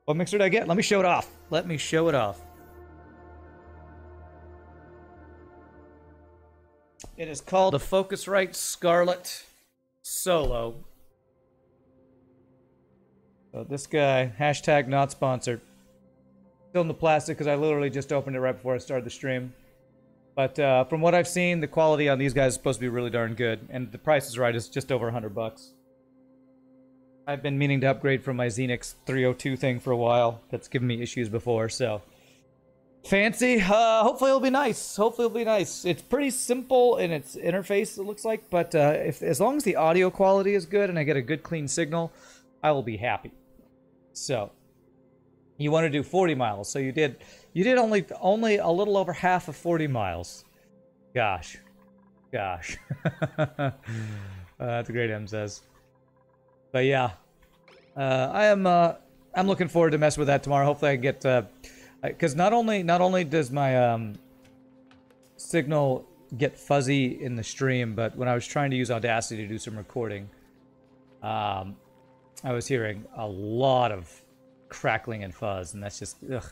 What mixer did I get? Let me show it off. Let me show it off. It is called a Focusrite Scarlet Solo. So this guy, hashtag not sponsored. Still in the plastic because I literally just opened it right before I started the stream. But from what I've seen, the quality on these guys is supposed to be really darn good. And the price is right. It's just over $100. I've been meaning to upgrade from my Xenix 302 thing for a while. That's given me issues before, so... Fancy. Hopefully it'll be nice. Hopefully it'll be nice. It's pretty simple in its interface, it looks like. But as long as the audio quality is good and I get a good clean signal, I will be happy. So... You want to do 40 miles. So you did only a little over half of 40 miles. Gosh. That's a great M says. But yeah. I'm looking forward to mess with that tomorrow. Hopefully I can get because not only does my signal get fuzzy in the stream, but when I was trying to use Audacity to do some recording, I was hearing a lot of crackling and fuzz, and that's just ugh.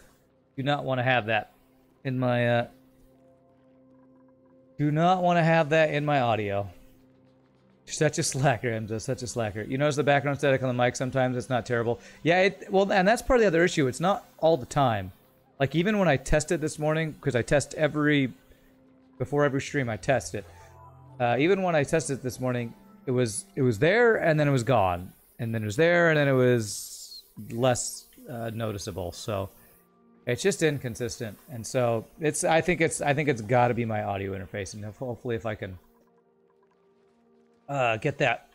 Do not want to have that in my do not want to have that in my audio. Such a slacker, Emza, such a slacker. You notice the background static on the mic sometimes? It's not terrible. Yeah, well, and that's part of the other issue. It's not all the time. Like, even when I test it this morning, because I test before every stream I test it. Even when I tested it this morning, it was there, and then it was gone. And then it was there, and then it was less noticeable. So it's just inconsistent, and so I think it's got to be my audio interface, and hopefully if I can get that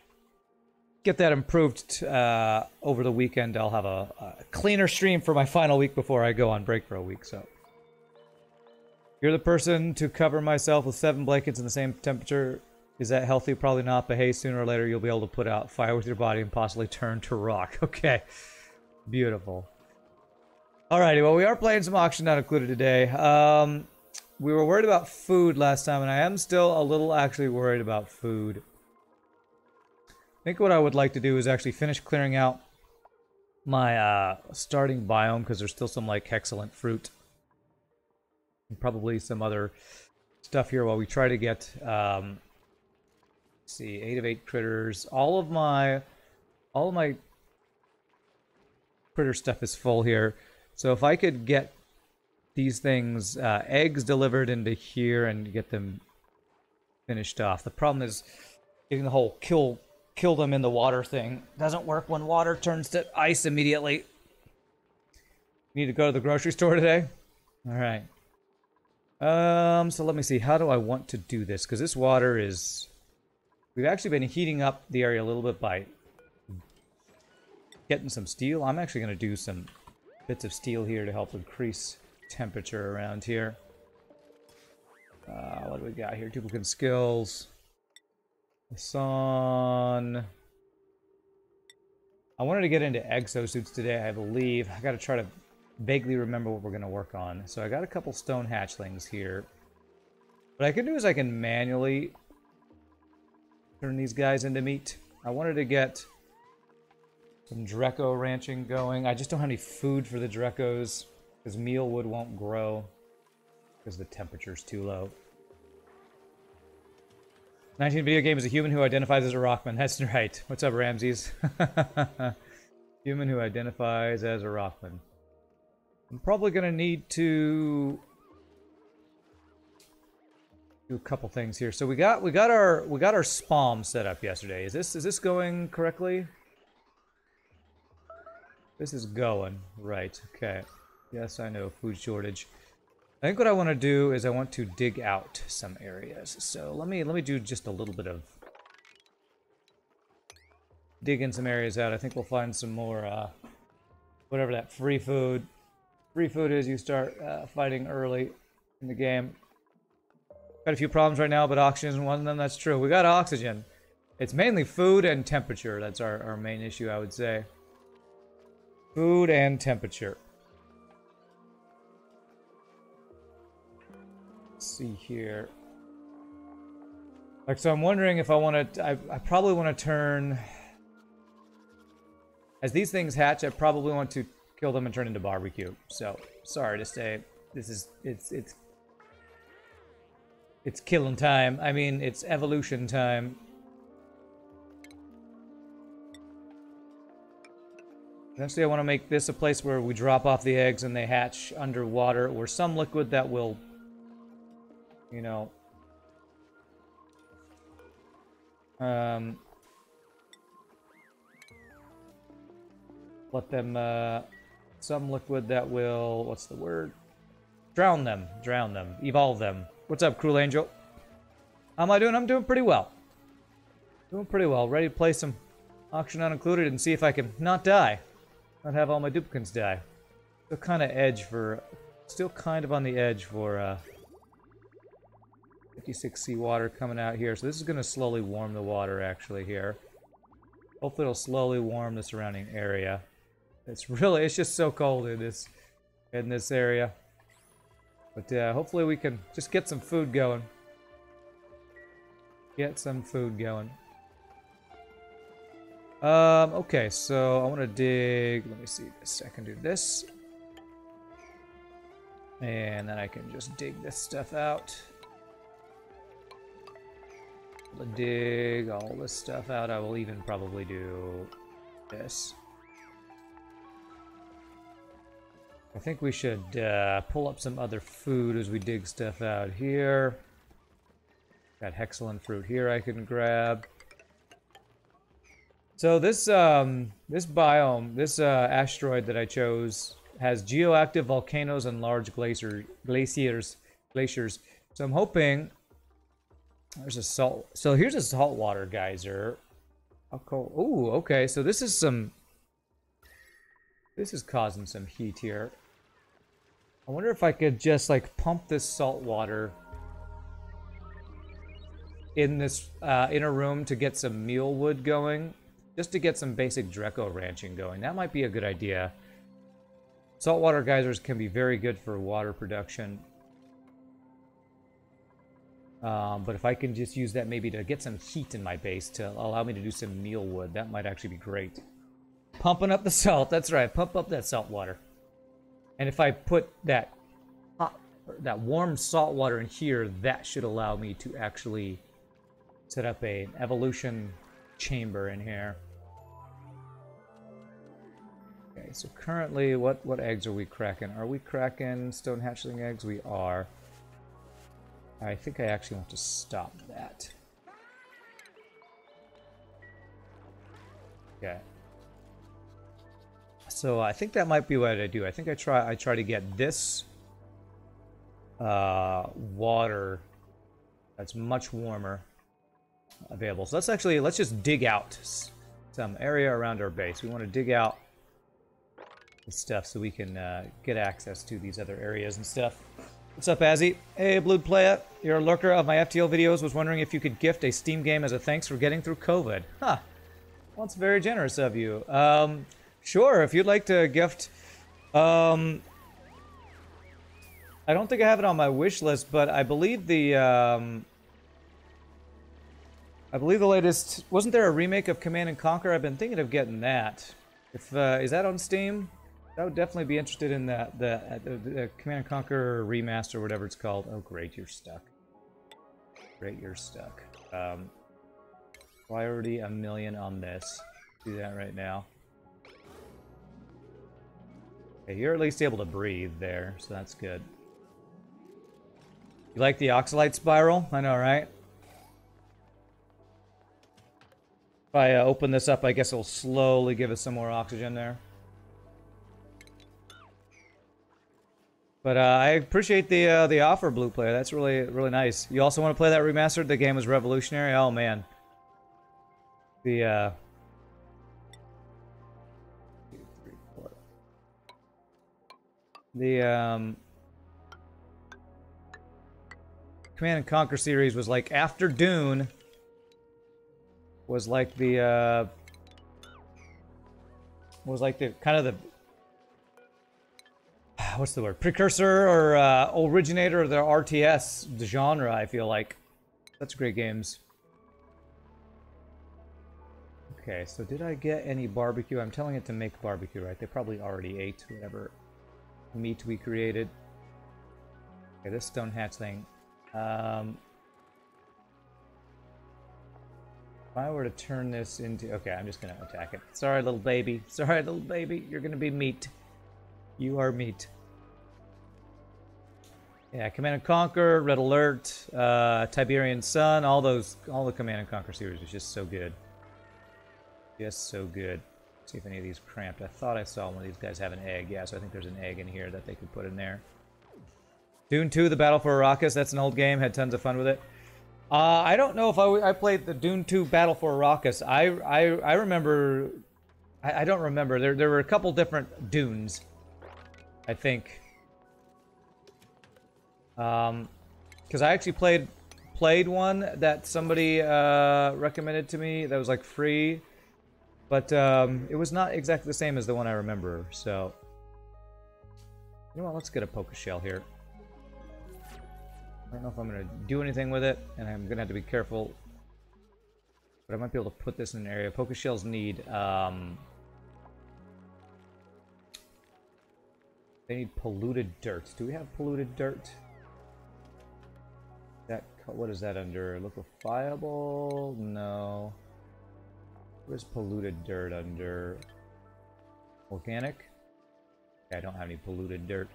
improved over the weekend, I'll have a cleaner stream for my final week before I go on break for a week. So you're the person to cover myself with 7 blankets in the same temperature. Is that healthy? Probably not, but hey, sooner or later you'll be able to put out fire with your body and possibly turn to rock. Okay. Beautiful. Alrighty, well, we are playing some Auction Not Included today. We were worried about food last time, and I am still a little actually worried about food. I think what I would like to do is actually finish clearing out my starting biome, because there's still some, like, excellent fruit. And probably some other stuff here while we try to get, let's see, 8 of 8 critters. All of my critter stuff is full here, so if I could get these things eggs delivered into here and get them finished off. The problem is getting the whole kill them in the water thing doesn't work when water turns to ice immediately. Need to go to the grocery store today. All right, so let me see, how do I want to do this, because this water is, we've actually been heating up the area a little bit by getting some steel. I'm actually going to do some bits of steel here to help increase temperature around here. What do we got here? Duplicant skills. Sun. I wanted to get into exosuits today, I believe. I got to try to vaguely remember what we're going to work on. So I got a couple stone hatchlings here. What I can do is I can manually turn these guys into meat. I wanted to get some Dreco ranching going. I just don't have any food for the Drecos because mealwood won't grow because the temperature's too low. 19 video game is a human who identifies as a rockman. That's right. What's up, Ramses? Human who identifies as a rockman. I'm probably gonna need to do a couple things here. So we got our spalm set up yesterday. Is this going correctly? This is going right. Okay. Yes, I know, food shortage. I think what I want to do is I want to dig out some areas. So let me do just a little bit of digging some areas out. I think we'll find some more whatever that free food is. You start fighting early in the game. Got a few problems right now, but oxygen isn't one of them. That's true. We got oxygen. It's mainly food and temperature. That's our main issue, I would say. Food and temperature. Let's see here. Like, so I'm wondering if I want to... I probably want to turn... As these things hatch, I probably want to kill them and turn into barbecue. So, sorry to say, this is, it's killing time. I mean, it's evolution time. Eventually I want to make this a place where we drop off the eggs and they hatch underwater, or some liquid that will, you know, let them, some liquid that will, what's the word? Drown them, evolve them. What's up, Cruel Angel? How am I doing? I'm doing pretty well. Doing pretty well. Ready to play some Auction Not Included and see if I can not die. Not have all my duplicants die. Still kind of on the edge for 56 seawater coming out here. So this is going to slowly warm the water actually here. Hopefully it'll slowly warm the surrounding area. It's just so cold in this area. But hopefully we can just get some food going. Okay, so I want to dig, let me see this, I can do this. And then I can just dig this stuff out. I'll dig all this stuff out. I will even probably do this. I think we should pull up some other food as we dig stuff out here. Got hexalin fruit here I can grab. So this this biome, this asteroid that I chose has geoactive volcanoes and large glaciers. So I'm hoping there's a salt. So here's a saltwater geyser. Ooh, okay. So this is causing some heat here. I wonder if I could just like pump this salt water in this inner room to get some mealwood going. Just to get some basic Draco ranching going. That might be a good idea. Saltwater geysers can be very good for water production. But if I can just use that maybe to get some heat in my base to allow me to do some mealwood, that might actually be great. Pumping up the salt, that's right. Pump up that salt water. And if I put that warm salt water in here, that should allow me to actually set up an evolution chamber in here. Okay, so currently, what eggs are we cracking? Are we cracking stone hatchling eggs? We are. I think I actually want to stop that. Okay. So I think that might be what I do. I think I try to get this water that's much warmer available. So let's just dig out some area around our base. We want to dig out the stuff so we can get access to these other areas and stuff. What's up, Azzy? Hey, Blood Playa. You're a lurker of my FTL videos. Was wondering if you could gift a Steam game as a thanks for getting through COVID. Huh. Well, it's very generous of you. Sure, if you'd like to gift... I don't think I have it on my wish list, but I believe the latest... Wasn't there a remake of Command and Conquer? I've been thinking of getting that. If is that on Steam? I would definitely be interested in that. The Command and Conquer remaster, or whatever it's called. Oh, great, you're stuck. Great, you're stuck. Priority 1,000,000 on this. Do that right now. Okay, you're at least able to breathe there, so that's good. You like the Oxalite Spiral? I know, right? If I open this up, I guess it'll slowly give us some more oxygen there. But I appreciate the offer, Blue Player. That's really nice. You also want to play that remastered? The game was revolutionary. Oh man, the 2, 3, 4. The Command and Conquer series was like after Dune. Was like the kind of the what's the word? Precursor or originator of the RTS genre, I feel like. That's great games. Okay, so did I get any barbecue? I'm telling it to make barbecue, right? They probably already ate whatever meat we created. Okay, this stone hatch thing. If I were to turn this into... Okay, I'm just going to attack it. Sorry, little baby. Sorry, little baby. You're going to be meat. You are meat. Yeah, Command and Conquer, Red Alert, Tiberian Sun, all the Command and Conquer series is just so good. Just so good. Let's see if any of these cramped. I thought I saw one of these guys have an egg. Yeah, so I think there's an egg in here that they could put in there. Dune 2, The Battle for Arrakis. That's an old game. Had tons of fun with it. I don't know if I played the Dune 2 Battle for Arrakis. I remember... I don't remember. There were a couple different Dunes, I think. Because I actually played one that somebody recommended to me that was like free, but it was not exactly the same as the one I remember. So, you know what? Let's get a poker shell here. I don't know if I'm going to do anything with it, and I'm going to have to be careful. But I might be able to put this in an area. Poker shells need... they need polluted dirt. Do we have polluted dirt? What is that under? Liquefiable? No. Where's polluted dirt under? Organic? Okay, I don't have any polluted dirt.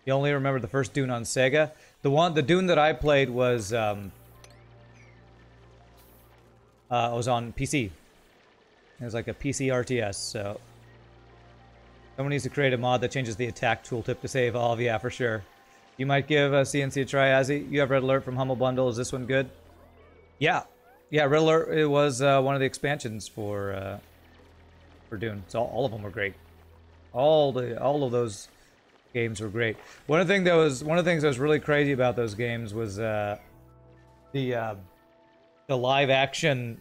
You only remember the first Dune on Sega? The Dune that I played was on PC. It was like a PC RTS, so someone needs to create a mod that changes the attack tooltip to save all of, yeah, for sure. You might give CNC a try, Azzy. You have Red Alert from Humble Bundle. Is this one good? Yeah. Yeah, Red Alert, it was one of the expansions for Dune. So all of them were great. All of those games were great. One of the things that was really crazy about those games was the live action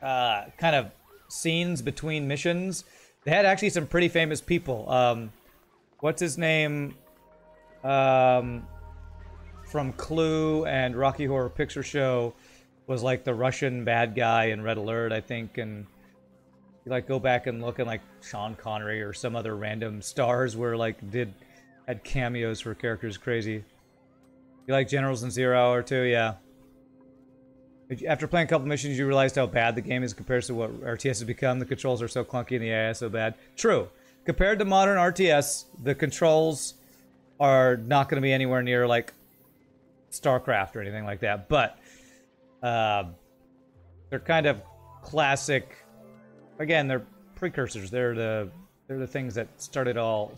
kind of scenes between missions. They had actually some pretty famous people. What's his name? From Clue and Rocky Horror Picture Show was like the Russian bad guy in Red Alert, I think, and you like go back and look, and like Sean Connery or some other random stars were like had cameos for characters. Crazy. You like Generals in 0 Hour too? Yeah. After playing a couple missions, you realized how bad the game is compared to what RTS has become. The controls are so clunky and the AI is so bad. True. Compared to modern RTS, the controls are not going to be anywhere near like StarCraft or anything like that. But they're kind of classic. Again, they're precursors. They're the things that started all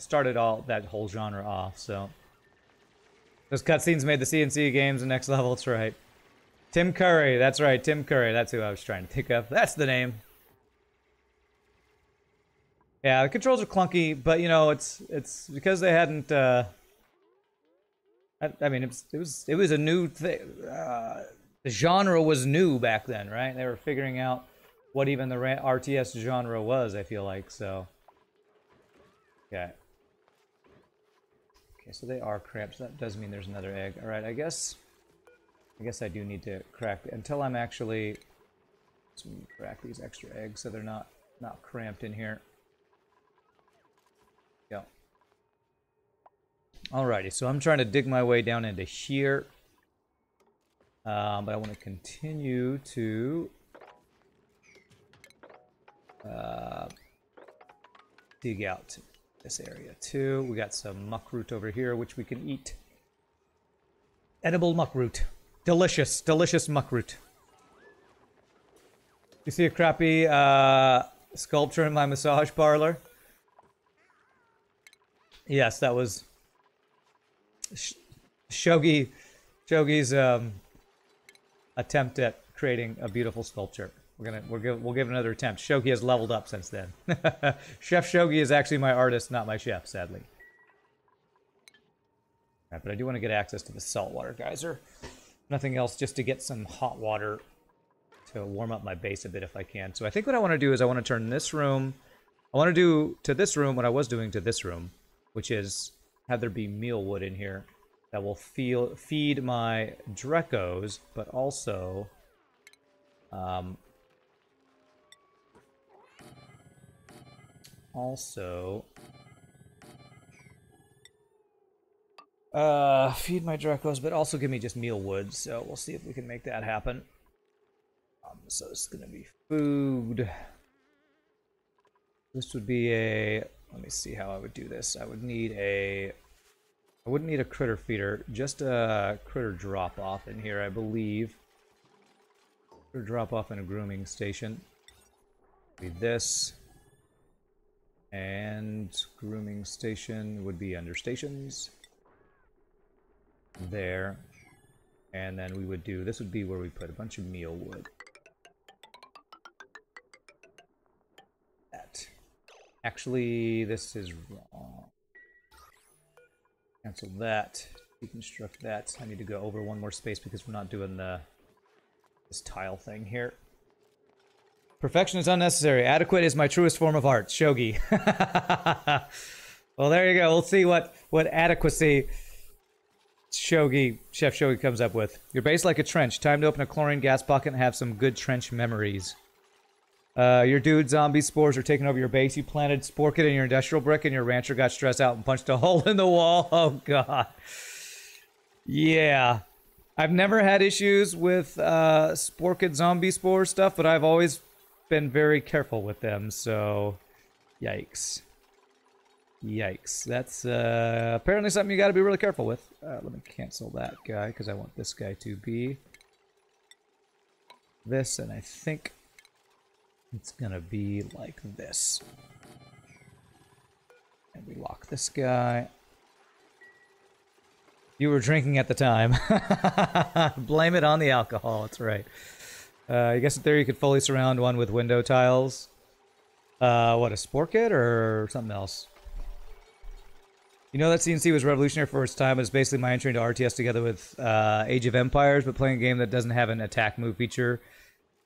that whole genre off. So those cutscenes made the CNC games the next level. That's right. Tim Curry, that's right, Tim Curry. That's who I was trying to think of. That's the name. Yeah, the controls are clunky, but you know, it's because they hadn't. I mean, it was a new thing. The genre was new back then, right? They were figuring out what even the RTS genre was. I feel like so. Okay. Okay, so they are cramped. So that does mean there's another egg. All right, I guess I do need to crack until I'm actually crack these extra eggs so they're not cramped in here. Go. Alrighty, so I'm trying to dig my way down into here, but I want to continue to dig out this area too. We got some muckroot over here which we can eat. Edible muckroot. Delicious, delicious muckroot. You see a crappy sculpture in my massage parlor? Yes, that was Shogi's attempt at creating a beautiful sculpture. We'll give it another attempt. Shogi has leveled up since then. Chef Shogi is actually my artist, not my chef, sadly. Right, but I do want to get access to the Saltwater Geyser. Nothing else, just to get some hot water to warm up my base a bit if I can. So I think what I want to do is I want to turn this room... I want to do to this room what I was doing to this room, which is have there be meal wood in here. that will feed my Drecos, but also feed my Drecos, but also give me just meal wood. So we'll see if we can make that happen. So it's gonna be food. This would be a. Let me see how I would do this. I wouldn't need a critter feeder, just a critter drop off in here, I believe. Critter drop off in a grooming station. Be this. And grooming station would be under stations. There. And then we would do, this would be where we put a bunch of meal wood. That. Actually, this is wrong. Cancel that. Deconstruct that. I need to go over one more space because we're not doing this tile thing here. Perfection is unnecessary. Adequate is my truest form of art. Shogi. Well, there you go. We'll see what adequacy Chef Shogi comes up with. Your base like a trench. Time to open a chlorine gas bucket and have some good trench memories. Your dude zombie spores are taking over your base. You planted spore kit in your industrial brick and your rancher got stressed out and punched a hole in the wall. Oh, God. Yeah. I've never had issues with spore kit zombie spore stuff, but I've always been very careful with them, so yikes. Yikes. That's apparently something you got to be really careful with. Let me cancel that guy because I want this guy to be this, and I think it's gonna be like this. And we lock this guy. You were drinking at the time. Blame it on the alcohol, that's right. I guess in theory you could fully surround one with window tiles. What, a spore kit or something else? You know that CNC was revolutionary for its time. It's basically my entry into RTS together with Age of Empires, but playing a game that doesn't have an attack move feature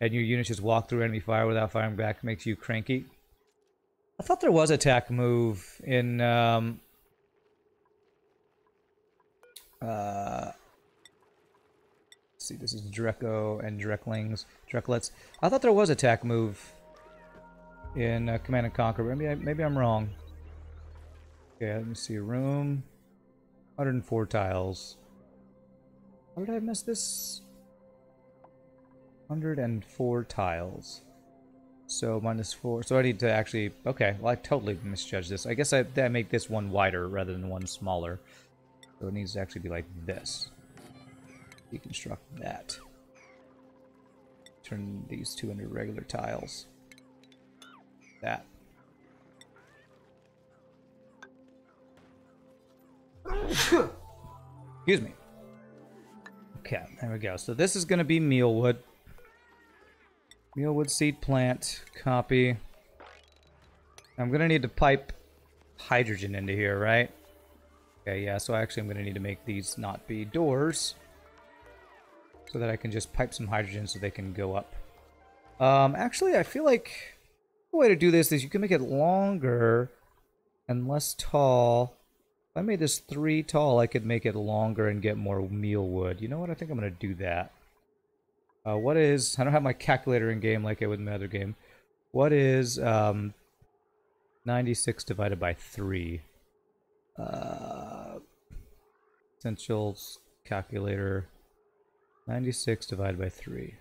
and your units just walk through enemy fire without firing back makes you cranky. I thought there was attack move in let's see, this is Dreco and Dreklets. I thought there was attack move in Command and Conquer. Maybe I'm wrong. Okay, let me see. Room 104 tiles. How did I miss this? 104 tiles. So -4. So I need to actually. Okay, well I totally misjudged this. I guess I make this one wider rather than one smaller. So it needs to actually be like this. Deconstruct that. Turn these two into regular tiles. That. Excuse me. Okay, there we go. So this is going to be mealwood. Mealwood seed plant. Copy. I'm going to need to pipe hydrogen into here, right? Okay, yeah, so actually I'm going to need to make these not be doors. So that I can just pipe some hydrogen so they can go up. Actually, I feel like the way to do this is you can make it longer and less tall. If I made this 3 tall, I could make it longer and get more mealwood. You know what? I think I'm going to do that. What is... I don't have my calculator in game like I would in my other game. What is 96 divided by 3? Essentials calculator... 96 divided by 3.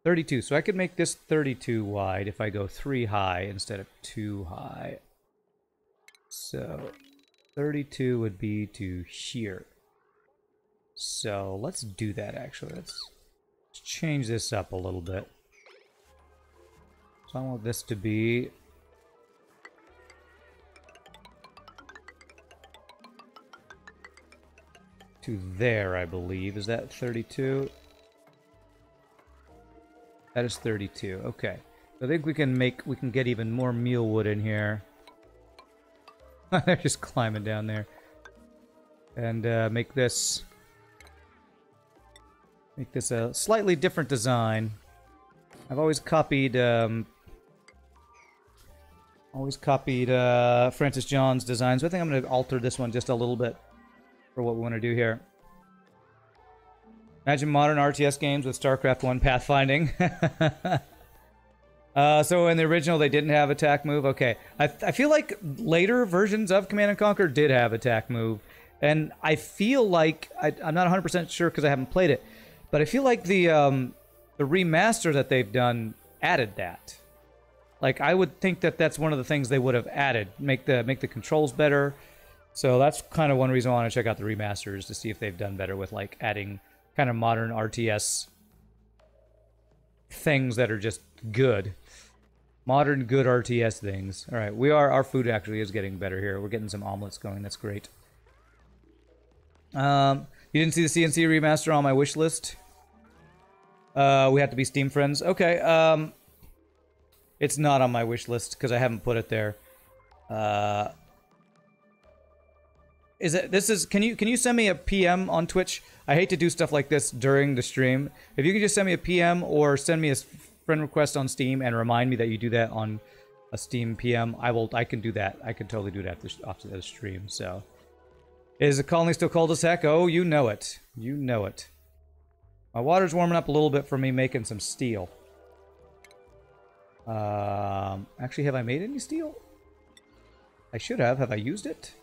32. So I could make this 32 wide if I go 3 high instead of 2 high. So 32 would be to here. So let's do that actually. Let's change this up a little bit. So I want this to be to there, I believe. Is that 32? That is 32. Okay. I think we can get even more mealwood in here. They're just climbing down there. And make this a slightly different design. I've always copied Francis John's designs, but I think I'm going to alter this one just a little bit for what we want to do here. Imagine modern RTS games with StarCraft 1 pathfinding. So in the original, they didn't have attack move. Okay. I feel like later versions of Command & Conquer did have attack move. And I feel like, I'm not 100% sure because I haven't played it, but I feel like the remaster that they've done added that. Like, I would think that that's one of the things they would have added. Make the controls better. So that's kind of one reason I want to check out the remasters to see if they've done better with, like, adding kind of modern RTS things that are just good. Modern, good RTS things. All right, our food actually is getting better here. We're getting some omelets going. That's great. You didn't see the CNC remaster on my wish list? We have to be Steam friends. Okay, it's not on my wish list because I haven't put it there. Can you send me a PM on Twitch? I hate to do stuff like this during the stream. If you can just send me a PM or send me a friend request on Steam and remind me that you do that on a Steam PM, I can do that. I can totally do that after the stream. So, is the colony still cold as heck? Oh, you know it. You know it. My water's warming up a little bit for me making some steel. Actually, have I made any steel? I should have. Have I used it?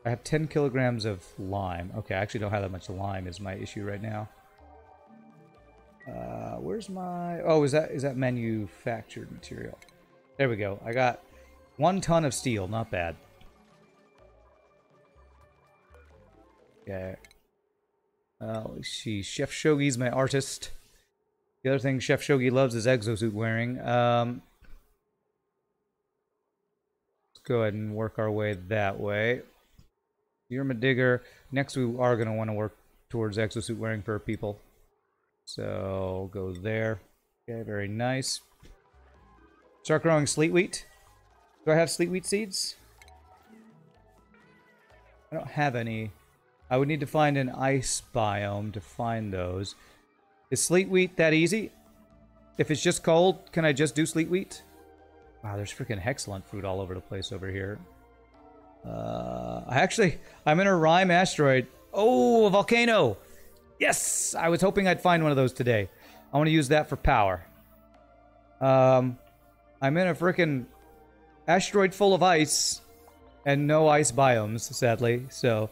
I have 10 kilograms of lime. Okay, I actually don't have that much lime is my issue right now. Where's my... Oh, is that manufactured material? There we go. I got 1 ton of steel. Not bad. Okay. Let's see. Chef Shogi's my artist. The other thing Chef Shogi loves is exosuit wearing. Let's go ahead and work our way that way. You're my digger. Next, we are going to want to work towards exosuit wearing for people. So, go there. Okay, very nice. Start growing sleet wheat. Do I have sleet wheat seeds? I don't have any. I would need to find an ice biome to find those. Is sleet wheat that easy? If it's just cold, can I just do sleet wheat? Wow, there's freaking hexalent fruit all over the place over here. I'm in a Rime asteroid. Oh, a volcano! Yes! I was hoping I'd find one of those today. I want to use that for power. I'm in a freaking asteroid full of ice and no ice biomes, sadly, so...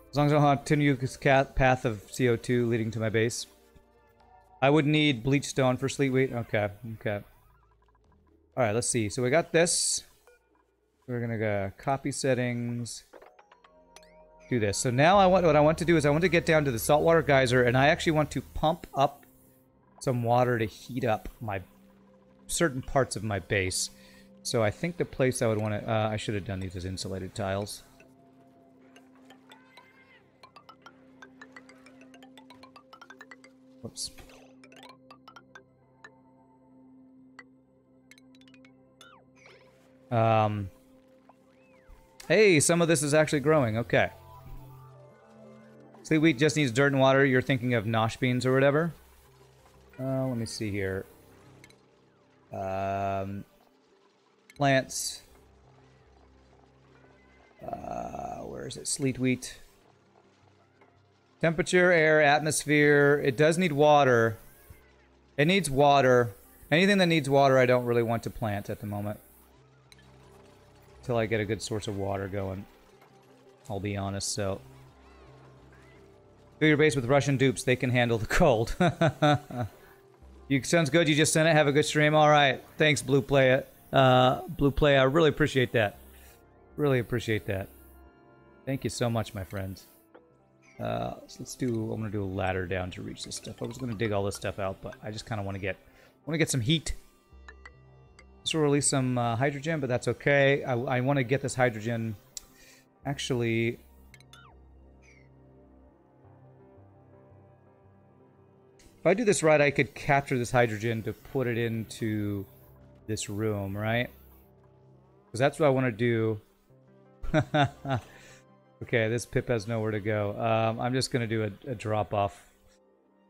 As long as I don't continue this path of CO2 leading to my base. I would need bleach stone for sleet wheat. Okay, okay. Alright, let's see. So we got this. We're gonna go copy settings. Do this. So now what I want to do is I want to get down to the Saltwater Geyser, and I actually want to pump up some water to heat up my certain parts of my base. So I think the place I would want to... I should have done these as insulated tiles. Whoops. Hey, some of this is actually growing. Okay. Sleet wheat just needs dirt and water. You're thinking of nosh beans or whatever. Let me see here. Plants. Where is it? Sleet wheat. Temperature, air, atmosphere. It does need water. It needs water. Anything that needs water I don't really want to plant at the moment. Until I get a good source of water going. I'll be honest, so... Fill your base with Russian dupes. They can handle the cold. Sounds good. You just sent it. Have a good stream. Alright. Thanks, Blue Play. Blue Play, I really appreciate that. Really appreciate that. Thank you so much, my friends. So let's do... I'm gonna do a ladder down to reach this stuff. I was gonna dig all this stuff out, but I just kind of want to get some heat. This will release some hydrogen, but that's okay. I want to get this hydrogen... Actually... If I do this right, I could capture this hydrogen to put it into this room, right? Because that's what I want to do. Okay, this pip has nowhere to go. I'm just going to do a drop-off.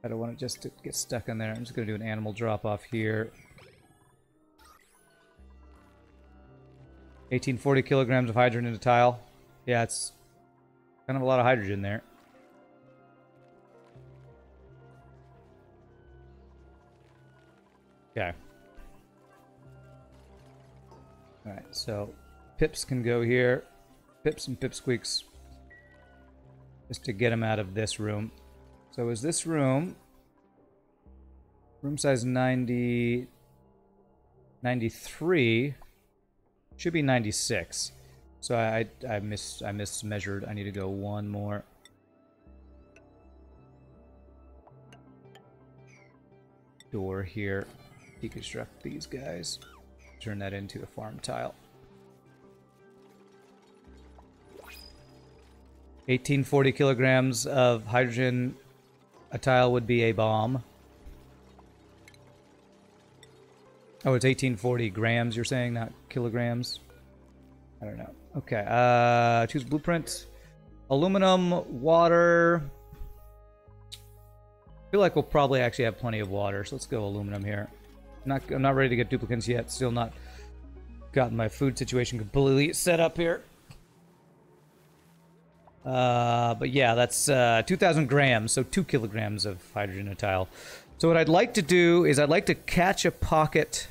I don't want it just to get stuck in there. I'm just going to do an animal drop-off here. 1840 kilograms of hydrogen in a tile. Yeah, it's kind of a lot of hydrogen there. Okay. Alright, so pips can go here. Pips and pipsqueaks. Just to get them out of this room. So is this room... Room size 90... 93... Should be 96. So I mismeasured. I need to go one more. Door here. Deconstruct these guys. Turn that into a farm tile. 1840 kilograms of hydrogen. A tile would be a bomb. Oh, it's 1840 grams, you're saying, not kilograms? I don't know. Okay, choose blueprint. Aluminum, water. I feel like we'll probably actually have plenty of water, so let's go aluminum here. I'm not ready to get duplicants yet. Still not gotten my food situation completely set up here. But yeah, that's 2,000 grams, so 2 kilograms of hydrogen a tile. So what I'd like to do is I'd like to catch a pocket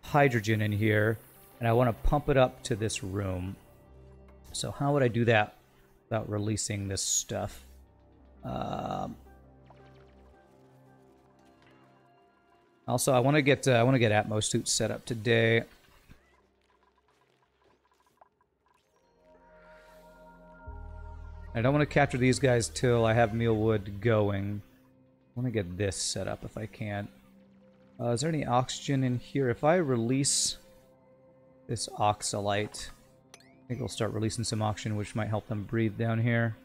hydrogen in here, and I want to pump it up to this room. So how would I do that without releasing this stuff? Also, I want to get Atmos suits set up today. I don't want to capture these guys till I have mealwood going. I want to get this set up if I can. Is there any oxygen in here? If I release this oxalite, I think it'll start releasing some oxygen, which might help them breathe down here.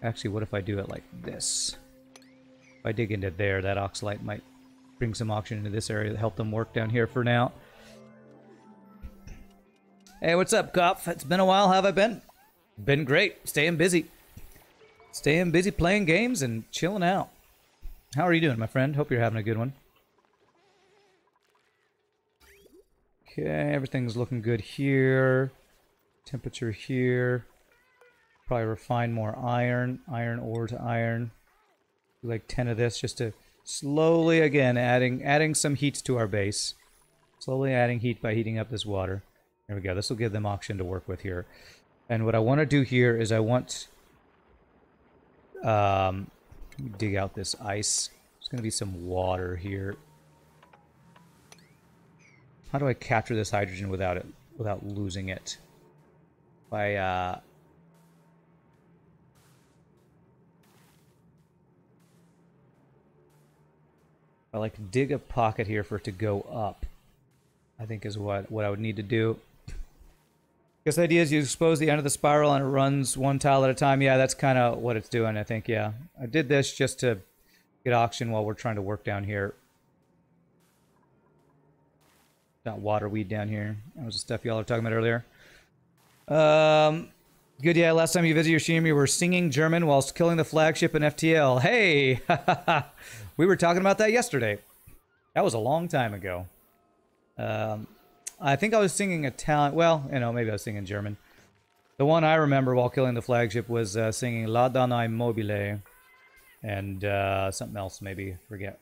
Actually, what if I do it like this? If I dig into there, that oxalite might bring some oxygen into this area to help them work down here for now. Hey, what's up, Kopf? It's been a while. How have I been? Been great. Staying busy. Staying busy playing games and chilling out. How are you doing, my friend? Hope you're having a good one. Okay, everything's looking good here. Temperature here. Probably refine more iron. Iron ore to iron. Do like 10 of this just to slowly, again, adding some heat to our base. Slowly adding heat by heating up this water. There we go. This will give them oxygen to work with here. And what I want to do here is I want... dig out this ice. There's going to be some water here. How do I capture this hydrogen without losing it? If I like dig a pocket here for it to go up, I think is what I would need to do. I guess the idea is you expose the end of the spiral and it runs one tile at a time. Yeah, that's kind of what it's doing, I think, yeah. I did this just to get oxygen while we're trying to work down here. Got water weed down here. That was the stuff y'all were talking about earlier. Good, yeah, last time you visited your stream, you were singing German whilst killing the flagship in FTL. Hey! We were talking about that yesterday. That was a long time ago. I think I was singing Italian. Well, you know, maybe I was singing German. The one I remember while killing the flagship was singing La Donna Immobile. And something else, maybe. Forget.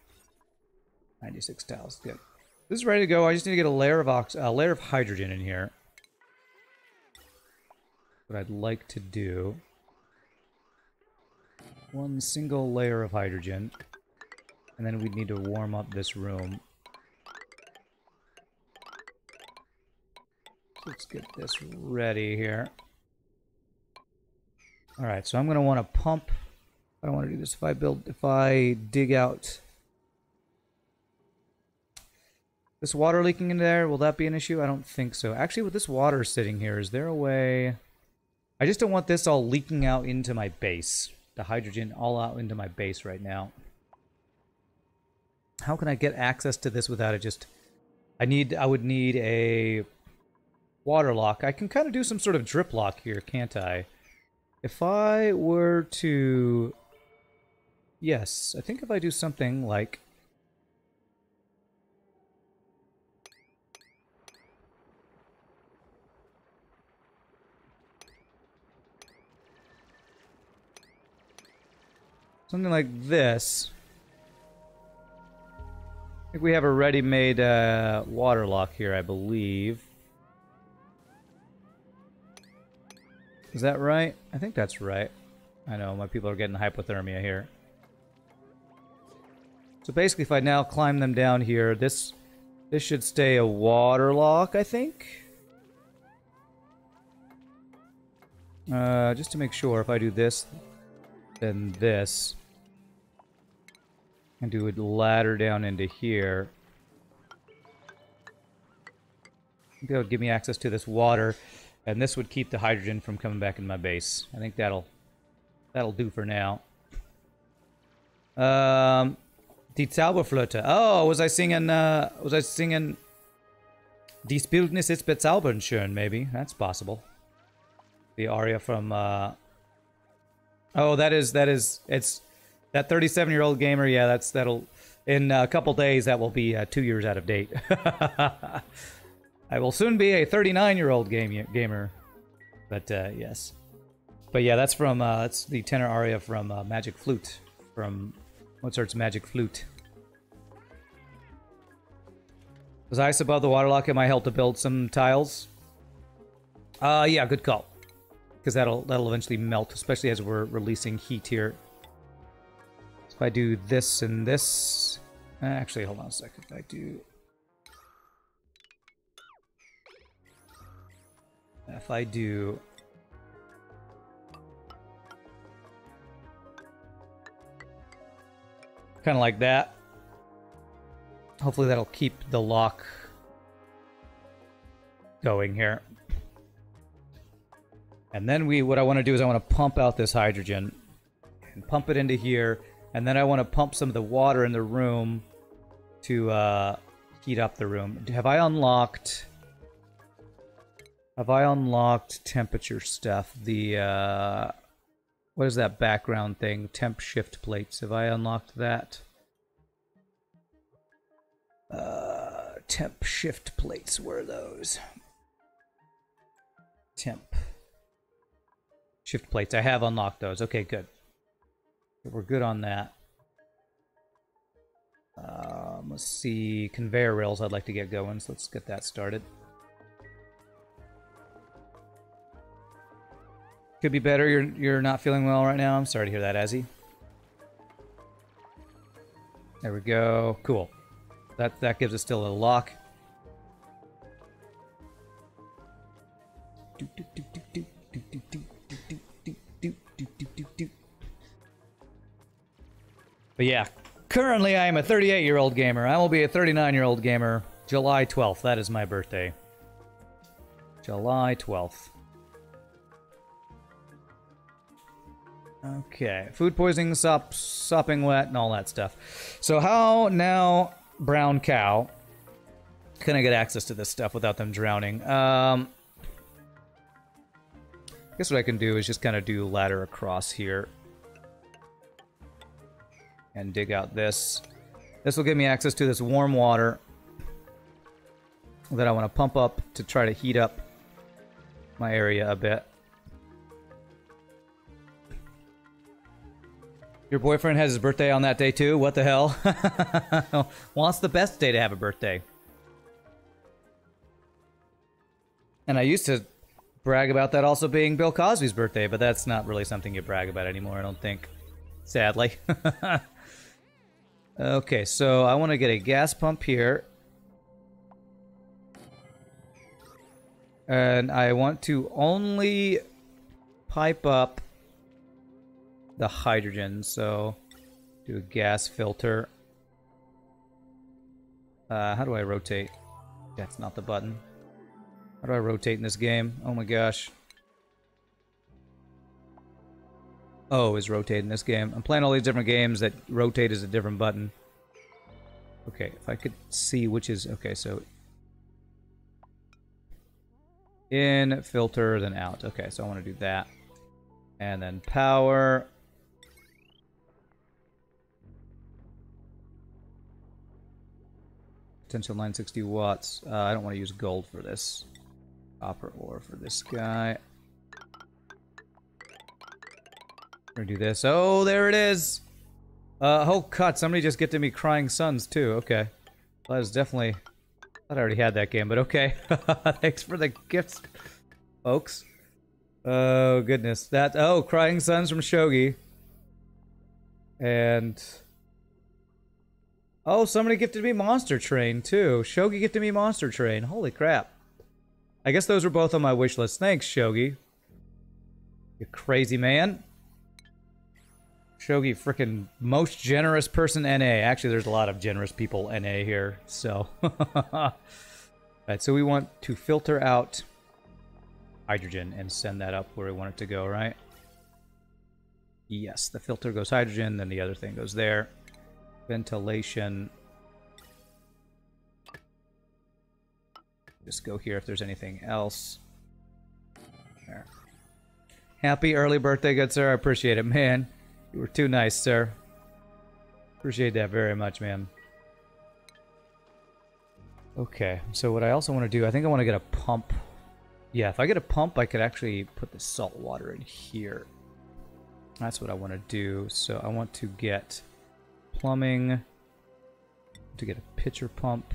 96 tiles. Good. This is ready to go. I just need to get a layer of hydrogen in here. What I'd like to do. One single layer of hydrogen. And then we'd need to warm up this room. Let's get this ready here. Alright, so I'm going to want to pump. I don't want to do this. If I dig out this water leaking in there, will that be an issue? I don't think so. Actually, with this water sitting here, is there a way... I just don't want this all leaking out into my base. The hydrogen all out into my base right now. How can I get access to this without it just... I would need a water lock. I can kind of do some sort of drip lock here, can't I? If I were to... Yes, I think if I do something like... something like this. think we have a ready-made water lock here, I believe. Is that right? I think that's right. I know, my people are getting hypothermia here. So basically, if I now climb them down here, this should stay a water lock, I think? Just to make sure, if I do this, then this, and do a ladder down into here, that would give me access to this water, and this would keep the hydrogen from coming back in my base. I think that'll do for now. Die Zauberflöte. Oh, was I singing Die Bildnis ist bezaubern schön, maybe? That's possible. The aria from, oh, it's that 37-year-old gamer, yeah, that'll, in a couple days, that will be 2 years out of date. I will soon be a 39-year-old gamer, but, yes. But yeah, that's from, that's the tenor aria from, Magic Flute, from Mozart's Magic Flute. Was ice above the waterlock? It might help to build some tiles. Yeah, good call. Because that'll eventually melt, especially as we're releasing heat here. So if I do this and this... Actually, hold on a second. If I do... kind of like that. Hopefully that'll keep the lock going here. And then what I want to do is I want to pump out this hydrogen and pump it into here, and then I want to pump some of the water in the room to heat up the room. Have I unlocked temperature stuff? The what is that background thing? Temp shift plates. Have I unlocked that? Temp shift plates. Where are those? Temp shift plates. I have unlocked those. Okay, good. We're good on that. Let's see. Conveyor rails I'd like to get going, so let's get that started. Could be better. You're not feeling well right now. I'm sorry to hear that, Azzy. There we go. Cool. That gives us still a lock. But yeah, currently I am a 38-year-old gamer. I will be a 39-year-old gamer July 12th. That is my birthday. July 12th. Okay, food poisoning, sopping wet, and all that stuff. So how now, brown cow, can I get access to this stuff without them drowning? I guess what I can do is just kind of do ladder across here. And dig out this. This will give me access to this warm water that I want to pump up to try to heat up my area a bit. Your boyfriend has his birthday on that day too? What the hell? Well, it's the best day to have a birthday. And I used to brag about that also being Bill Cosby's birthday, but that's not really something you brag about anymore, I don't think. Sadly. Okay, so I want to get a gas pump here. And I want to only pipe up the hydrogen, so do a gas filter. How do I rotate? That's not the button. How do I rotate in this game? Oh my gosh. O is rotate in this game. I'm playing all these different games that rotate is a different button. Okay, if I could see which is... Okay, so... in, filter, then out. Okay, so I want to do that. And then power... potential 960 watts. I don't want to use gold for this. Copper ore for this guy. We're gonna do this. Oh, there it is! Oh, cut. Somebody just get to me crying sons, too. Okay. Well, that was definitely... I thought I already had that game, but okay. Thanks for the gifts, folks. Oh, goodness. That... Oh, Crying Suns from Shogi. And... Oh, somebody gifted me Monster Train, too. Shogi gifted me Monster Train. Holy crap. I guess those were both on my wish list. Thanks, Shogi. You crazy man. Shogi, frickin' most generous person NA. Actually, there's a lot of generous people NA here, so. Alright, so we want to filter out hydrogen and send that up where we want it to go, right? Yes, the filter goes hydrogen, then the other thing goes there. Ventilation. Just go here if there's anything else. There. Happy early birthday, good sir. I appreciate it, man. You were too nice, sir. Appreciate that very much, man. Okay, so what I also want to do, I think I want to get a pump. Yeah, if I get a pump, I could actually put the salt water in here. That's what I want to do. So I want to get plumbing, to get a pitcher pump.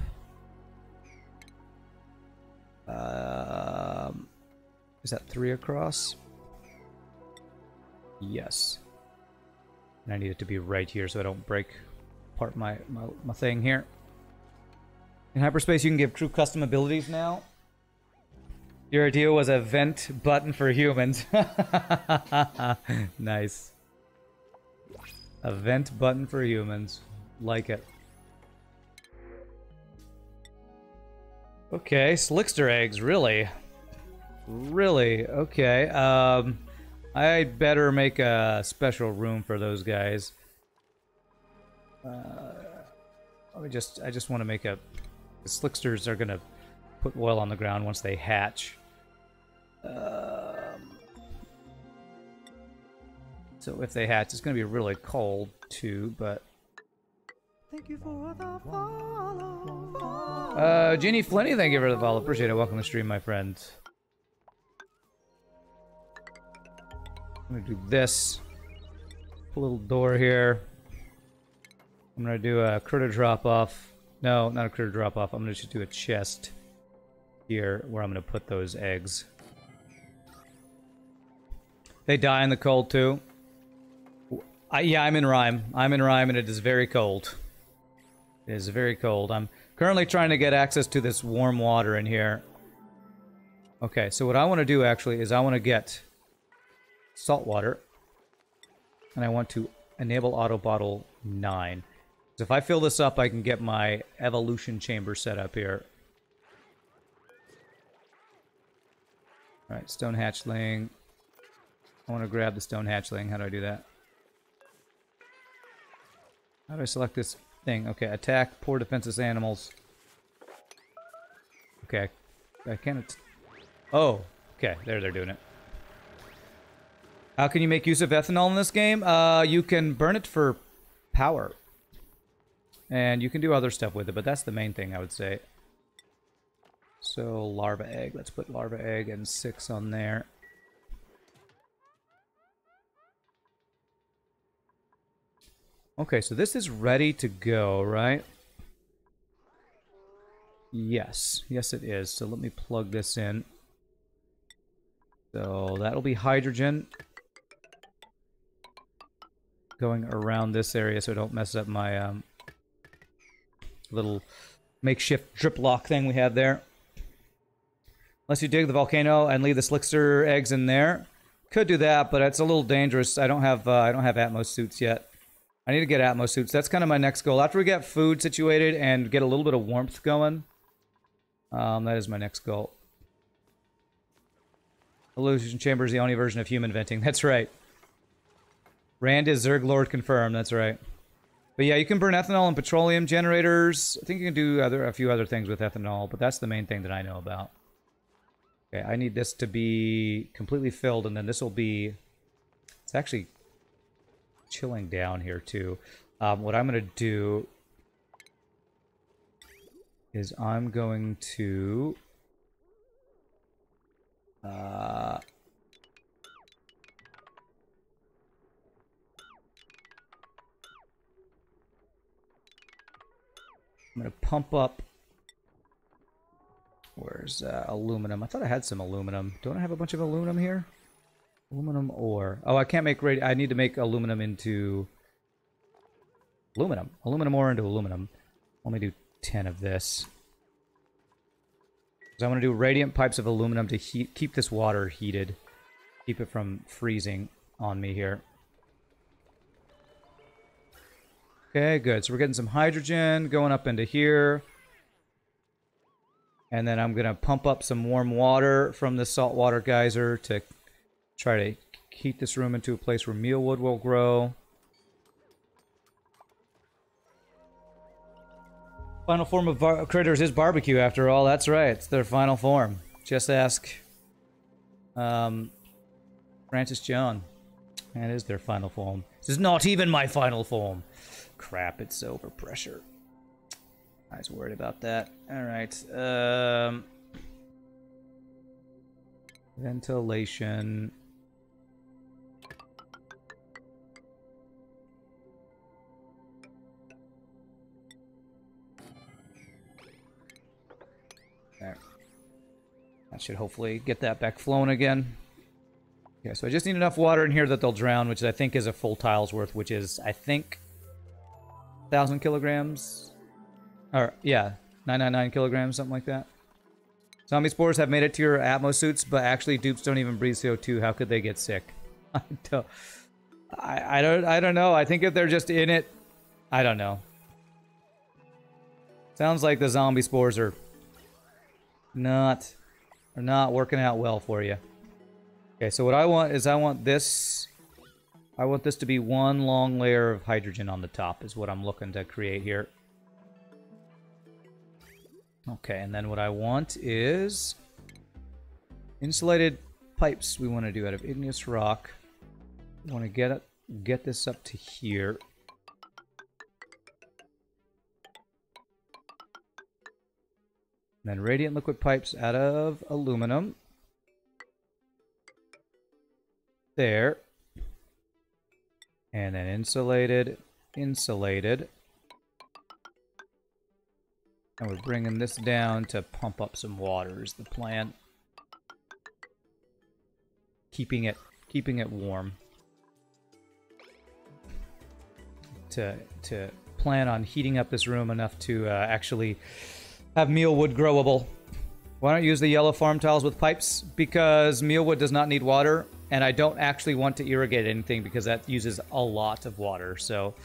Is that 3 across? Yes. And I need it to be right here so I don't break apart my thing here. In hyperspace, you can give true custom abilities now. Your idea was a vent button for humans. Nice. A vent button for humans. Like it. Okay, Slickster eggs, really? Really? Okay. I better make a special room for those guys. I just want to make a... The Slicksters are gonna put oil on the ground once they hatch. So if they hatch, it's gonna be really cold too, but... Thank you for the follow. Jeannie Flinny, thank you for the follow. Appreciate it. Welcome to the stream, my friend. I'm gonna do this. Put a little door here. I'm gonna do a critter drop off. No, not a critter drop off. I'm gonna just do a chest here where I'm gonna put those eggs. They die in the cold too. Yeah, I'm in Rime. I'm in Rime and it is very cold. It is very cold. I'm currently trying to get access to this warm water in here. Okay, so what I want to do actually is I want to get salt water. And I want to enable auto bottle 9. So if I fill this up, I can get my evolution chamber set up here. Alright, stone hatchling. I want to grab the stone hatchling. How do I do that? How do I select this thing? Okay, attack poor defenseless animals. Okay, I can't... Oh, okay, there they're doing it. How can you make use of ethanol in this game? You can burn it for power. And you can do other stuff with it, but that's the main thing, I would say. So, larva egg. Let's put larva egg and 6 on there. Okay, so this is ready to go, right? Yes. Yes, it is. So let me plug this in. So that'll be hydrogen. Going around this area so I don't mess up my little makeshift drip lock thing we have there. Unless you dig the volcano and leave the Slickster eggs in there. Could do that, but it's a little dangerous. I don't have Atmos suits yet. I need to get Atmos suits. That's kind of my next goal. After we get food situated and get a little bit of warmth going, that is my next goal. Illusion Chamber is the only version of human venting. That's right. Rand is Zerg Lord confirmed. That's right. But yeah, you can burn ethanol and petroleum generators. I think you can do a few other things with ethanol, but that's the main thing that I know about. Okay, I need this to be completely filled, and then this will be... It's actually chilling down here, too. What I'm going to do is I'm going to... I'm I'm going to pump up. Where's aluminum? I thought I had some aluminum. Don't I have a bunch of aluminum here? Aluminum ore. Oh, I can't make I need to make aluminum into aluminum. Aluminum ore into aluminum. Let me do 10 of this. So I'm going to do radiant pipes of aluminum to keep this water heated. Keep it from freezing on me here. Okay, good. So we're getting some hydrogen going up into here. And then I'm going to pump up some warm water from the Saltwater Geyser to try to heat this room into a place where mealwood will grow. Final form of critters is barbecue, after all. That's right. It's their final form. Just ask Francis John. That is their final form. This is not even my final form. Crap, it's overpressure. I was worried about that. Alright. Ventilation. There. That should hopefully get that back flowing again. Okay, so I just need enough water in here that they'll drown, which I think is a full tile's worth, which is, I think, 1,000 kilograms. Or, yeah, 999 kilograms, something like that. Zombie spores have made it to your Atmos suits, but actually dupes don't even breathe CO2. How could they get sick? I don't know. I think if they're just in it, I don't know. Sounds like the zombie spores are not working out well for you. Okay, so what I want is I want this to be one long layer of hydrogen on the top is what I'm looking to create here. Okay, and then what I want is insulated pipes we want to do out of igneous rock. We want to get this up to here. And then radiant liquid pipes out of aluminum. There. And then insulated. And we're bringing this down to pump up some water is the plan. Keeping it warm. To plan on heating up this room enough to actually have mealwood growable. Why don't you use the yellow farm tiles with pipes? Because mealwood does not need water, and I don't actually want to irrigate anything because that uses a lot of water. So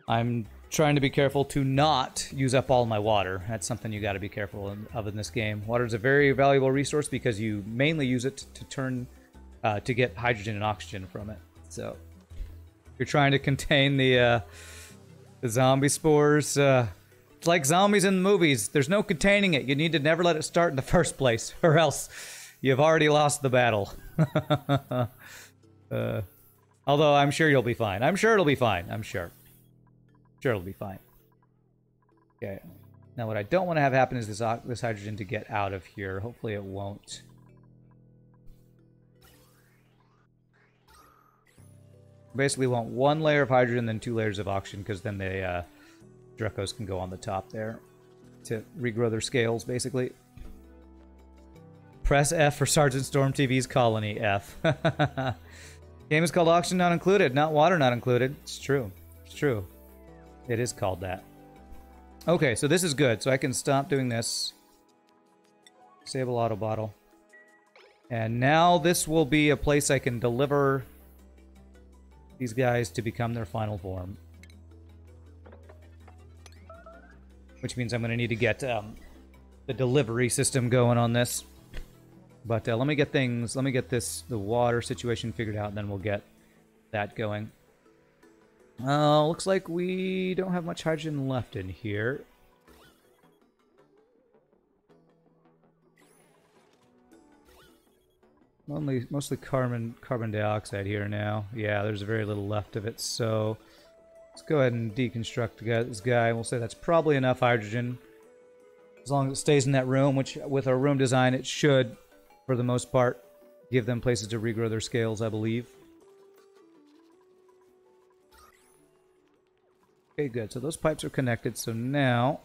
I'm trying to be careful to not use up all my water. That's something you got to be careful of in this game. Water is a very valuable resource because you mainly use it to get hydrogen and oxygen from it. So you're trying to contain the zombie spores. It's like zombies in the movies. There's no containing it. You need to never let it start in the first place, or else you've already lost the battle. Although I'm sure you'll be fine. I'm sure it'll be fine. I'm sure. Sure, it'll be fine. Okay. Now, what I don't want to have happen is this hydrogen to get out of here. Hopefully, it won't. Basically, want one layer of hydrogen, then 2 layers of oxygen, because then the Dracos can go on the top there to regrow their scales, basically. Press F for Sergeant Storm TV's Colony. F. Game is called Oxygen Not Included, not Water Not Included. It's true. It's true. It is called that. Okay, so this is good. So I can stop doing this. Disable auto bottle. And now this will be a place I can deliver these guys to become their final form. Which means I'm going to need to get the delivery system going on this. But let me get the water situation figured out, and then we'll get that going. Looks like we don't have much hydrogen left in here. Mostly carbon dioxide here now. Yeah, there's very little left of it, so let's go ahead and deconstruct this guy. We'll say that's probably enough hydrogen. As long as it stays in that room, which with our room design, it should, for the most part, give them places to regrow their scales, I believe. Okay, good. So those pipes are connected. So now,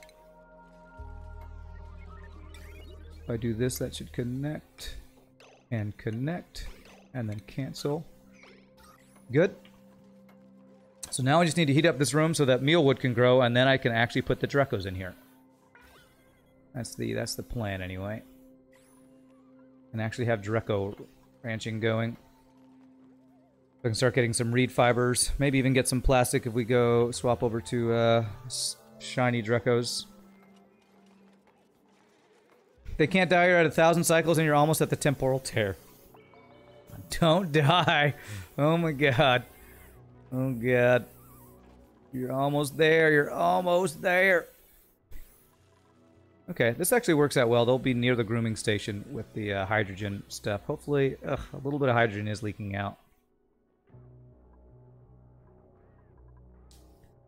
if I do this, that should connect and connect and then cancel. Good. So now I just need to heat up this room so that mealwood can grow, and then I can actually put the Dracos in here. That's the plan anyway. And actually have Draco ranching going. I can start getting some reed fibers. Maybe even get some plastic if we go swap over to shiny Dracos. They can't die. You're at 1,000 cycles and you're almost at the temporal tear. Don't die. Oh my god. Oh god. You're almost there. You're almost there. Okay, this actually works out well. They'll be near the grooming station with the hydrogen stuff. Hopefully, a little bit of hydrogen is leaking out.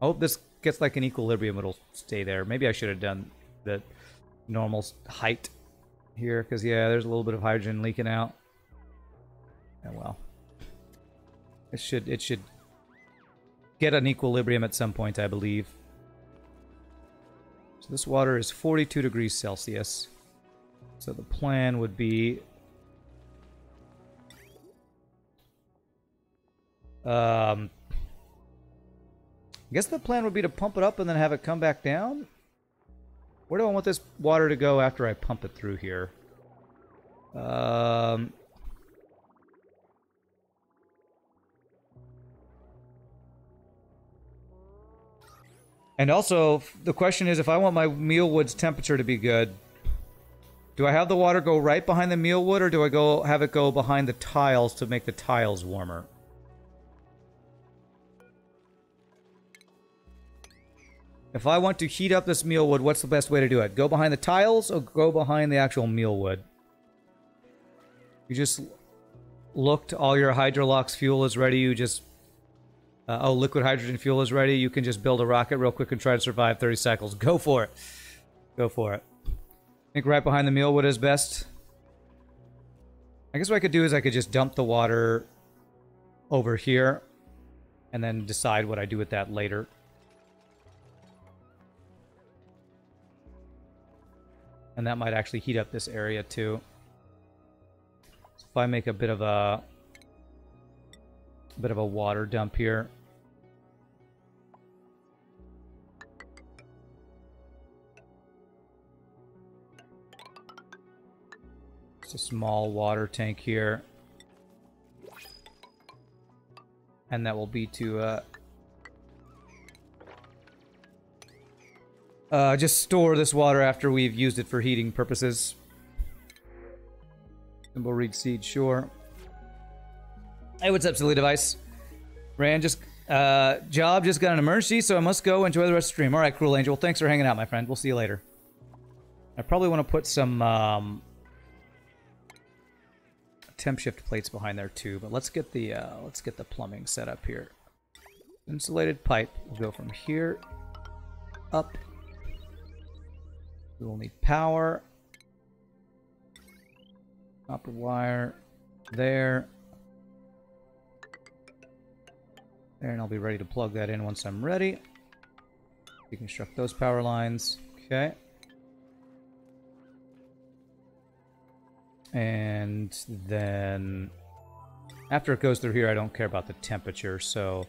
I hope this gets like an equilibrium. It'll stay there. Maybe I should have done the normal height here, because yeah, there's a little bit of hydrogen leaking out. Oh well. It should get an equilibrium at some point, I believe. So this water is 42 degrees Celsius. So the plan would be I guess the plan would be to pump it up and then have it come back down. Where do I want this water to go after I pump it through here? And also, the question is, if I want my mealwood's temperature to be good, do I have the water go right behind the mealwood, or do I have it go behind the tiles to make the tiles warmer? If I want to heat up this mealwood, what's the best way to do it? Go behind the tiles or go behind the actual mealwood? You just looked, all your Hydrolox fuel is ready, you just... oh, liquid hydrogen fuel is ready, you can just build a rocket real quick and try to survive 30 cycles. Go for it. Go for it. I think right behind the mealwood is best. I guess what I could do is I could just dump the water over here and then decide what I do with that later. And that might actually heat up this area too. So if I make a bit of a water dump here. Just a small water tank here. And that will be to just store this water after we've used it for heating purposes. Simple reed seed, sure. Hey, what's up, silly device? Rand job just got an emergency, so I must go enjoy the rest of the stream. Alright, Cruel Angel, thanks for hanging out, my friend. We'll see you later. I probably want to put some temp shift plates behind there too, but let's get the plumbing set up here. Insulated pipe will go from here up. We will need power. Copper wire there. There, and I'll be ready to plug that in once I'm ready. Deconstruct those power lines. Okay. And then after it goes through here, I don't care about the temperature, so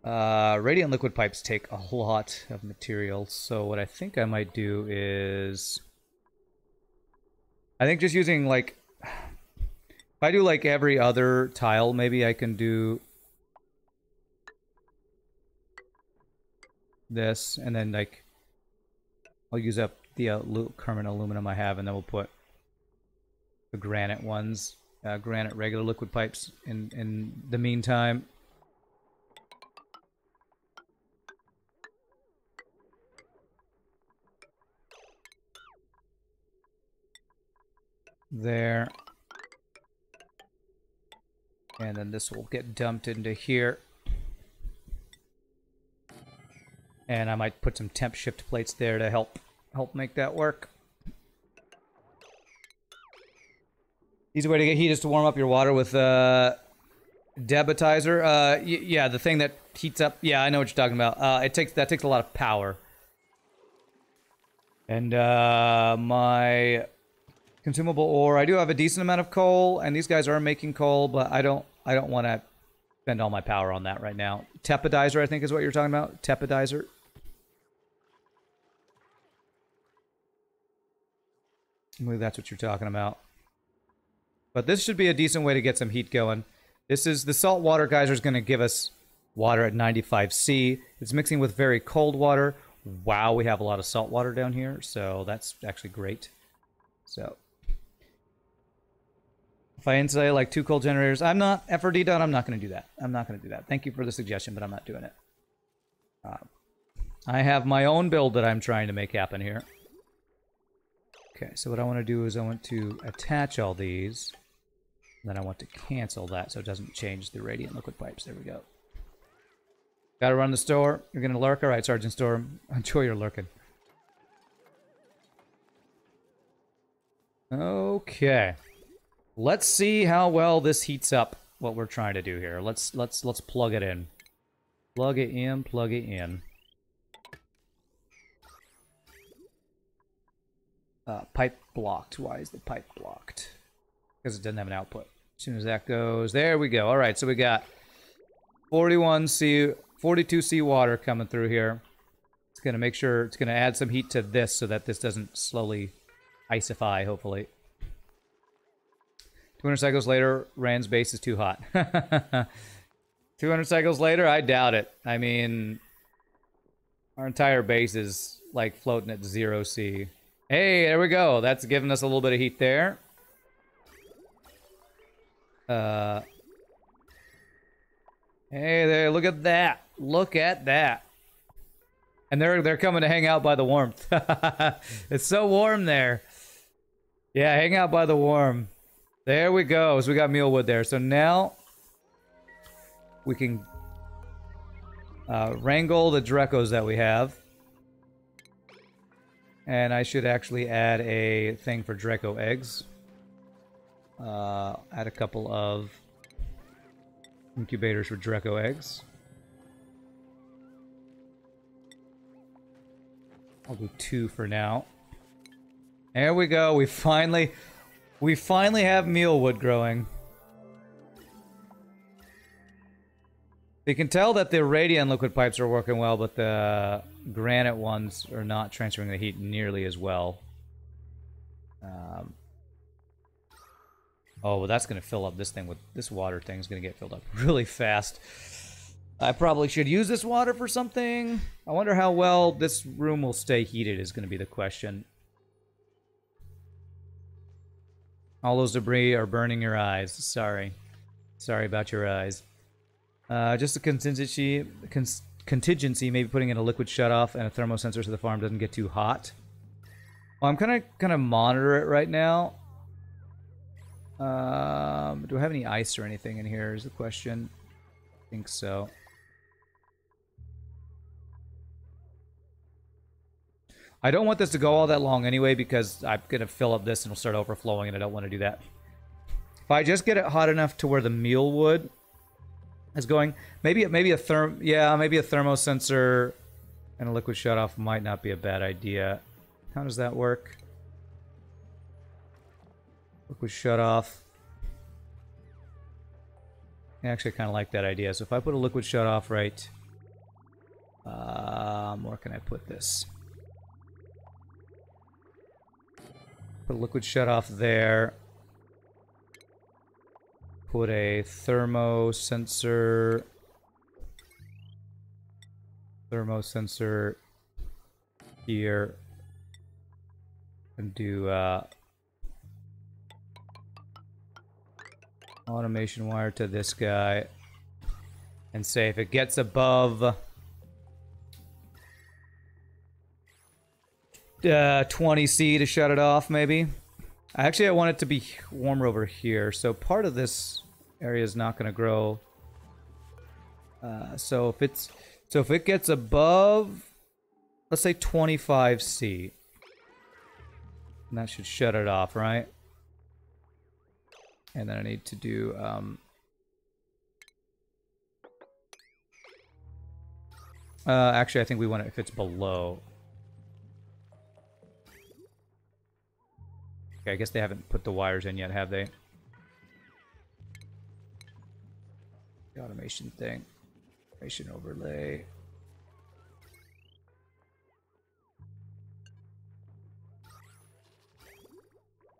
radiant liquid pipes take a lot of material, so what I think I might do is... I think just using, like... If I do, like, every other tile, maybe I can do... this, and then, like... I'll use up the current aluminum I have, and then we'll put the granite ones, granite regular liquid pipes in the meantime. There. And then this will get dumped into here. And I might put some temp shift plates there to help make that work. Easy way to get heat is to warm up your water with Debitizer. Yeah, the thing that heats up. Yeah, I know what you're talking about. That takes a lot of power. And my consumable ore. I do have a decent amount of coal, and these guys are making coal, but I don't want to spend all my power on that right now. Tepodizer, I think, is what you're talking about. Tepodizer. I believe that's what you're talking about. But this should be a decent way to get some heat going. This is the saltwater geyser is going to give us water at 95°C. It's mixing with very cold water. Wow, we have a lot of salt water down here, so that's actually great. So if I insulate like 2 coal generators, I'm not FRD done. I'm not going to do that. I'm not going to do that. Thank you for the suggestion, but I'm not doing it. I have my own build that I'm trying to make happen here. Okay, so what I want to do is I want to attach all these. Then I want to cancel that so it doesn't change the radiant liquid pipes. There we go. Gotta run the store. You're gonna lurk? Alright, Sergeant Storm. Enjoy your lurking. Okay. Let's see how well this heats up what we're trying to do here. Let's plug it in. Plug it in, plug it in. Pipe blocked. Why is the pipe blocked? Because it doesn't have an output. As soon as that goes, there we go. All right, so we got 42C water coming through here. It's gonna make sure it's gonna add some heat to this so that this doesn't slowly icify. Hopefully. 200 cycles later, Rand's base is too hot. 200 cycles later, I doubt it. I mean, our entire base is like floating at 0°C. Hey, there we go. That's giving us a little bit of heat there. Hey there, look at that. Look at that. And they're coming to hang out by the warmth. It's so warm there. Yeah, hang out by the warm. There we go. So we got mealwood there. So now we can wrangle the Drecos that we have. And I should actually add a thing for Draco eggs. Add a couple of incubators for Draco eggs. I'll do 2 for now. There we go. We finally have mealwood growing. You can tell that the radiant liquid pipes are working well, but the granite ones are not transferring the heat nearly as well. Oh, well, that's going to fill up this thing with... This water thing is going to get filled up really fast. I probably should use this water for something. I wonder how well this room will stay heated is going to be the question. All those debris are burning your eyes. Sorry. Sorry about your eyes. Just a contingency, maybe putting in a liquid shutoff and a thermosensor so the farm doesn't get too hot. Well, I'm gonna monitor it right now. Do I have any ice or anything in here is the question. I think so. I don't want this to go all that long anyway because I'm gonna fill up this and it'll start overflowing and I don't want to do that. If I just get it hot enough to where the mealwood is going, maybe a thermosensor and a liquid shutoff might not be a bad idea. How does that work? Liquid shutoff. I actually kind of like that idea. So if I put a liquid shutoff right, where can I put this? Put a liquid shutoff there. Put a thermosensor here, and do automation wire to this guy, and say if it gets above 20°C to shut it off, maybe. Actually, I want it to be warmer over here, so part of this area is not going to grow. So if it gets above, let's say 25°C, and that should shut it off, right? And then I need to do Actually, I think we want it if it's below. Okay, I guess they haven't put the wires in yet, have they? The automation thing. Automation overlay.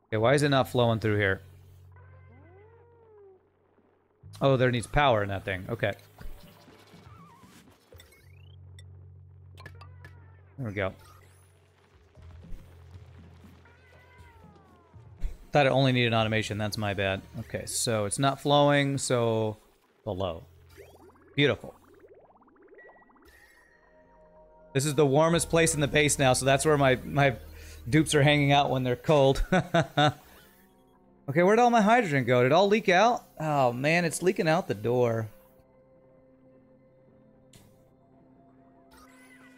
Okay, why is it not flowing through here? Oh, there needs power in that thing. Okay. There we go. Thought it only needed automation. That's my bad. Okay, so it's not flowing, so below. Beautiful. This is the warmest place in the base now, so that's where my dupes are hanging out when they're cold. Okay, where'd all my hydrogen go? Did it all leak out? Oh man, it's leaking out the door.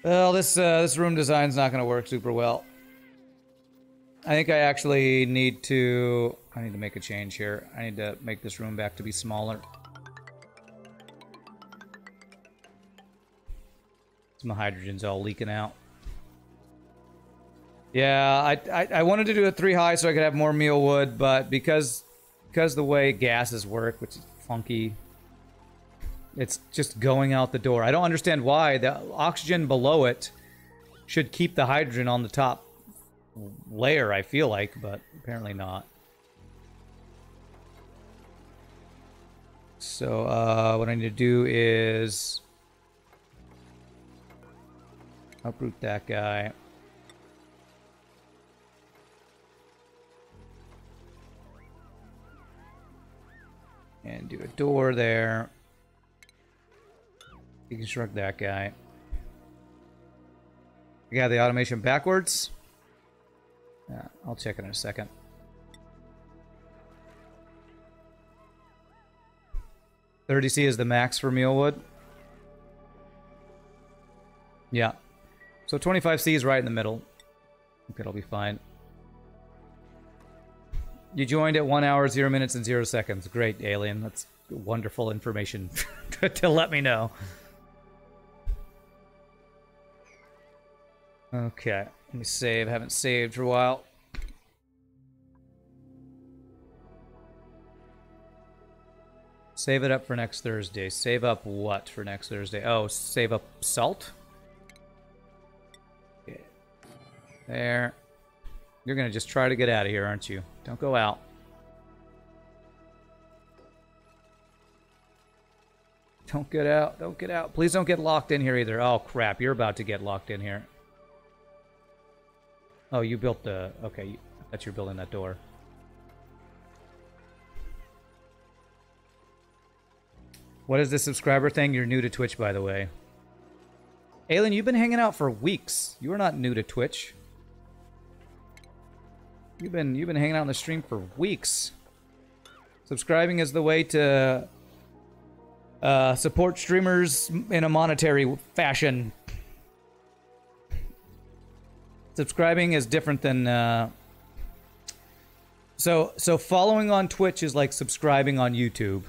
Well, this room design's not going to work super well. I think I actually need to... I need to make a change here. I need to make this room back to be smaller. My hydrogen's all leaking out. Yeah, I wanted to do a 3 high so I could have more meal wood, but because the way gases work, which is funky, it's just going out the door. I don't understand why. The oxygen below it should keep the hydrogen on the top layer, I feel like, but apparently not. So what I need to do is uproot that guy. And do a door there. Deconstruct that guy. We got the automation backwards. Yeah, I'll check it in a second. $30C is the max for mealwood. Yeah. So 25C is right in the middle. I think it'll be fine. You joined at 1 hour, 0 minutes, and 0 seconds. Great, Alien. That's wonderful information to let me know. Okay, let me save. Haven't saved for a while. Save it up for next Thursday. Save up what for next Thursday? Oh, save up salt? Okay. There. You're gonna just try to get out of here, aren't you? Don't go out. Don't get out. Don't get out. Please don't get locked in here either. Oh, crap. You're about to get locked in here. Oh, you built the... Okay, I thought you were building that door. What is the subscriber thing? You're new to Twitch, by the way. Aylin, you've been hanging out for weeks. You are not new to Twitch. You've been hanging out on the stream for weeks. Subscribing is the way to support streamers in a monetary fashion. Subscribing is different than so following on Twitch is like subscribing on YouTube,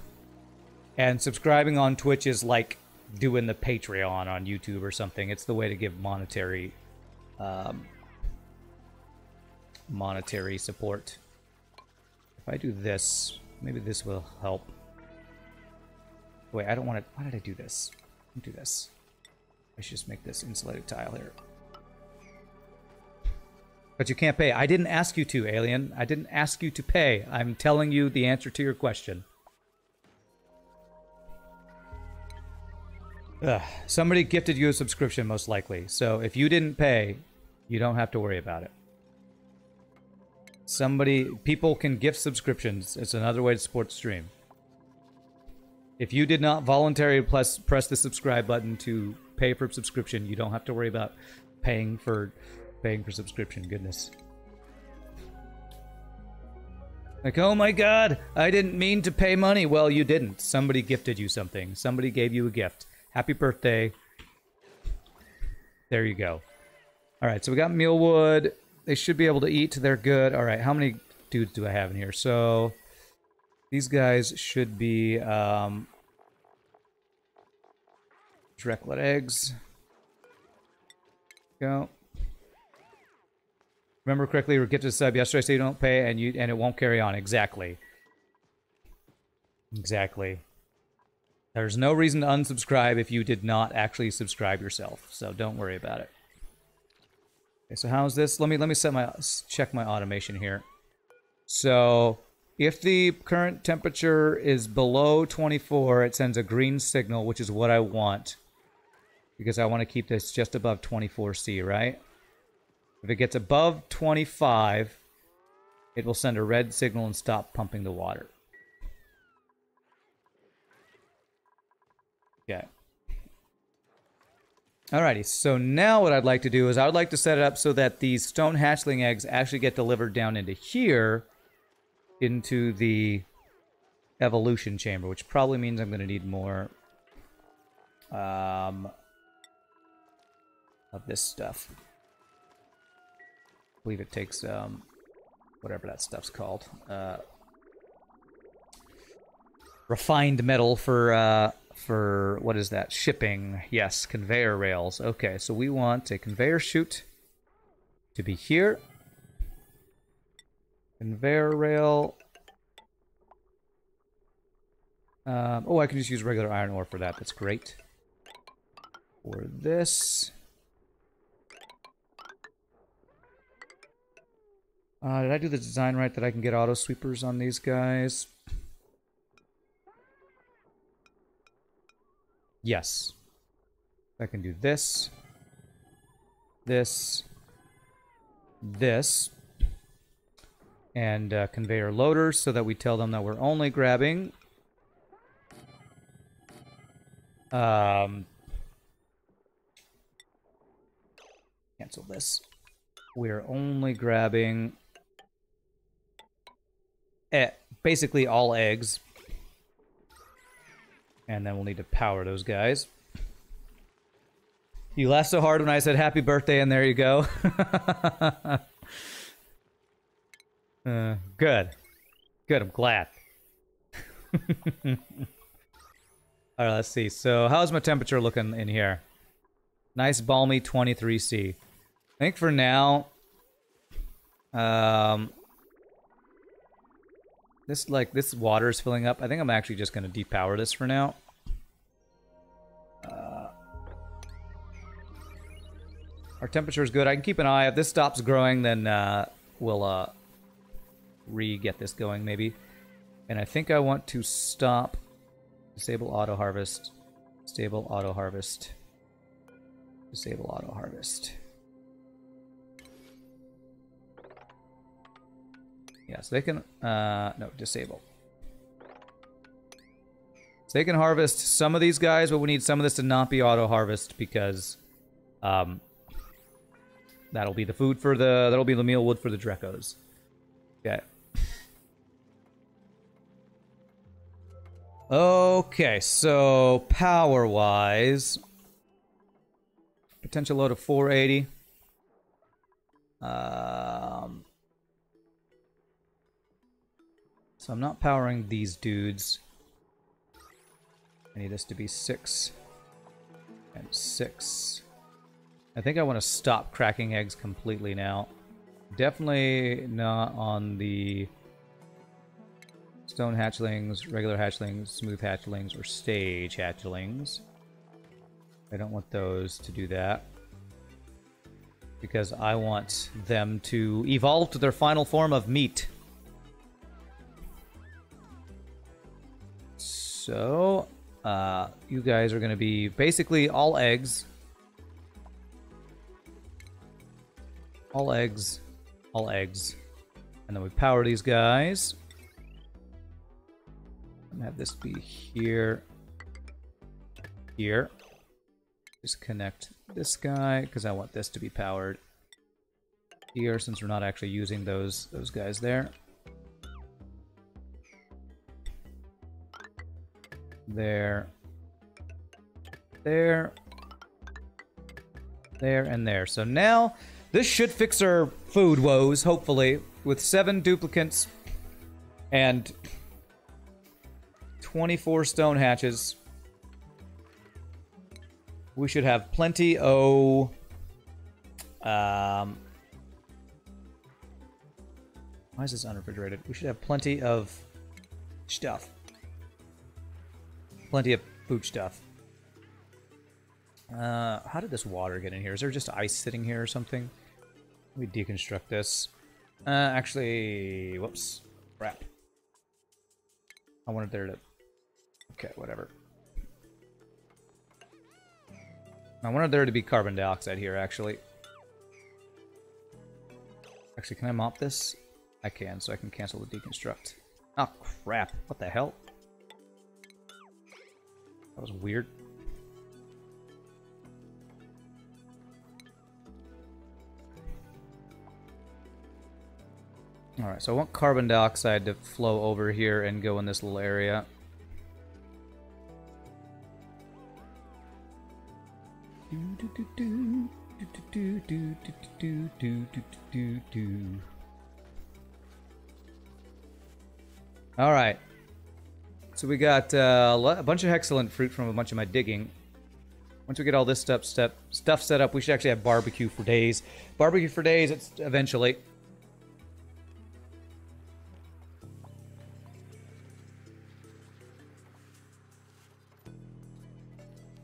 and subscribing on Twitch is like doing the Patreon on YouTube or something. It's the way to give monetary monetary support. If I do this, maybe this will help. Wait, I don't want to... Why did I do this? Don't do this. I should just make this insulated tile here. But you can't pay. I didn't ask you to, Alien. I didn't ask you to pay. I'm telling you the answer to your question. Ugh. Somebody gifted you a subscription, most likely. So if you didn't pay, you don't have to worry about it. People can gift subscriptions. It's another way to support the stream. If you did not voluntarily press the subscribe button to pay for subscription, you don't have to worry about paying for subscription. Goodness. Like, oh my god, I didn't mean to pay money. Well, you didn't. Somebody gifted you something. Somebody gave you a gift. Happy birthday. There you go. Alright, so we got mealwood. They should be able to eat. They're good. Alright, how many dudes do I have in here? So, these guys should be, Drecklet eggs. Go. Remember correctly, we get to the sub yesterday, so you don't pay, and it won't carry on. Exactly. Exactly. There's no reason to unsubscribe if you did not actually subscribe yourself, so don't worry about it. Okay, so how's this? Let me check my automation here. So if the current temperature is below 24, it sends a green signal, which is what I want, because I want to keep this just above 24C, right? If it gets above 25, it will send a red signal and stop pumping the water. Okay. Alrighty, so now what I'd like to do is I would like to set it up so that these stone hatchling eggs actually get delivered down into here, into the evolution chamber, which probably means I'm going to need more of this stuff. I believe it takes whatever that stuff's called. Refined metal for what is that? Shipping. Yes, conveyor rails. Okay, so we want a conveyor chute to be here. Conveyor rail. Oh, I can just use regular iron ore for that. That's great. For this. Did I do the design right that I can get auto sweepers on these guys? Yes. I can do this. This. This. And conveyor loaders so that we tell them that we're only grabbing cancel this. We're only grabbing basically all eggs. And then we'll need to power those guys. You laughed so hard when I said happy birthday, and there you go. Good. Good, I'm glad. Alright, let's see. So, how's my temperature looking in here? Nice balmy 23C. I think for now... This water is filling up. I think I'm actually just going to depower this for now. Our temperature is good. I can keep an eye. If this stops growing, then we'll re-get this going maybe. And I think I want to stop. Disable auto harvest. Disable auto harvest. Disable auto harvest. Yeah, so they can, no, disable. So they can harvest some of these guys, but we need some of this to not be auto-harvest because, that'll be the food for the, that'll be the meal wood for the Drecos. Okay. Okay, so power-wise, potential load of 480. So I'm not powering these dudes. I need this to be 6 and 6. I think I want to stop cracking eggs completely now. Definitely not on the stone hatchlings, regular hatchlings, smooth hatchlings, or stage hatchlings. I don't want those to do that. Because I want them to evolve to their final form of meat. So, you guys are going to be basically all eggs. All eggs. All eggs. And then we power these guys. And have this be here. Here. Disconnect this guy, because I want this to be powered here, since we're not actually using those guys there. There, there, there, and there. So now, this should fix our food woes, hopefully, with 7 duplicants and 24 stone hatches. We should have plenty Why is this unrefrigerated? We should have plenty of stuff. Plenty of food stuff. How did this water get in here? Is there just ice sitting here or something? Let me deconstruct this. Actually, whoops. Crap. I wanted there to... Okay, whatever. I wanted there to be carbon dioxide here, actually. Actually, can I mop this? I can, so I can cancel the deconstruct. Oh, crap. What the hell? That was weird. Alright, so I want carbon dioxide to flow over here and go in this little area. Alright. So we got a bunch of excellent fruit from a bunch of my digging. Once we get all this stuff set up, we should actually have barbecue for days. Barbecue for days, it's eventually.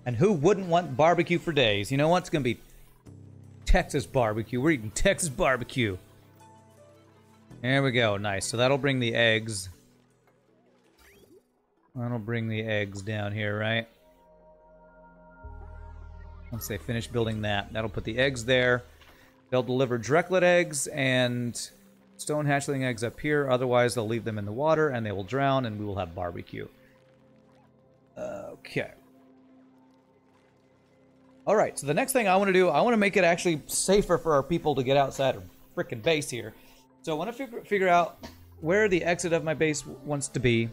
And who wouldn't want barbecue for days? You know what? It's going to be Texas barbecue. We're eating Texas barbecue. There we go. Nice. So that'll bring the eggs. That'll bring the eggs down here, right? Once they finish building that, that'll put the eggs there. They'll deliver directlet eggs and stone hatchling eggs up here. Otherwise, they'll leave them in the water and they will drown and we will have barbecue. Okay. Alright, so the next thing I want to do, I want to make it actually safer for our people to get outside our frickin' base here. So I want to figure out where the exit of my base wants to be,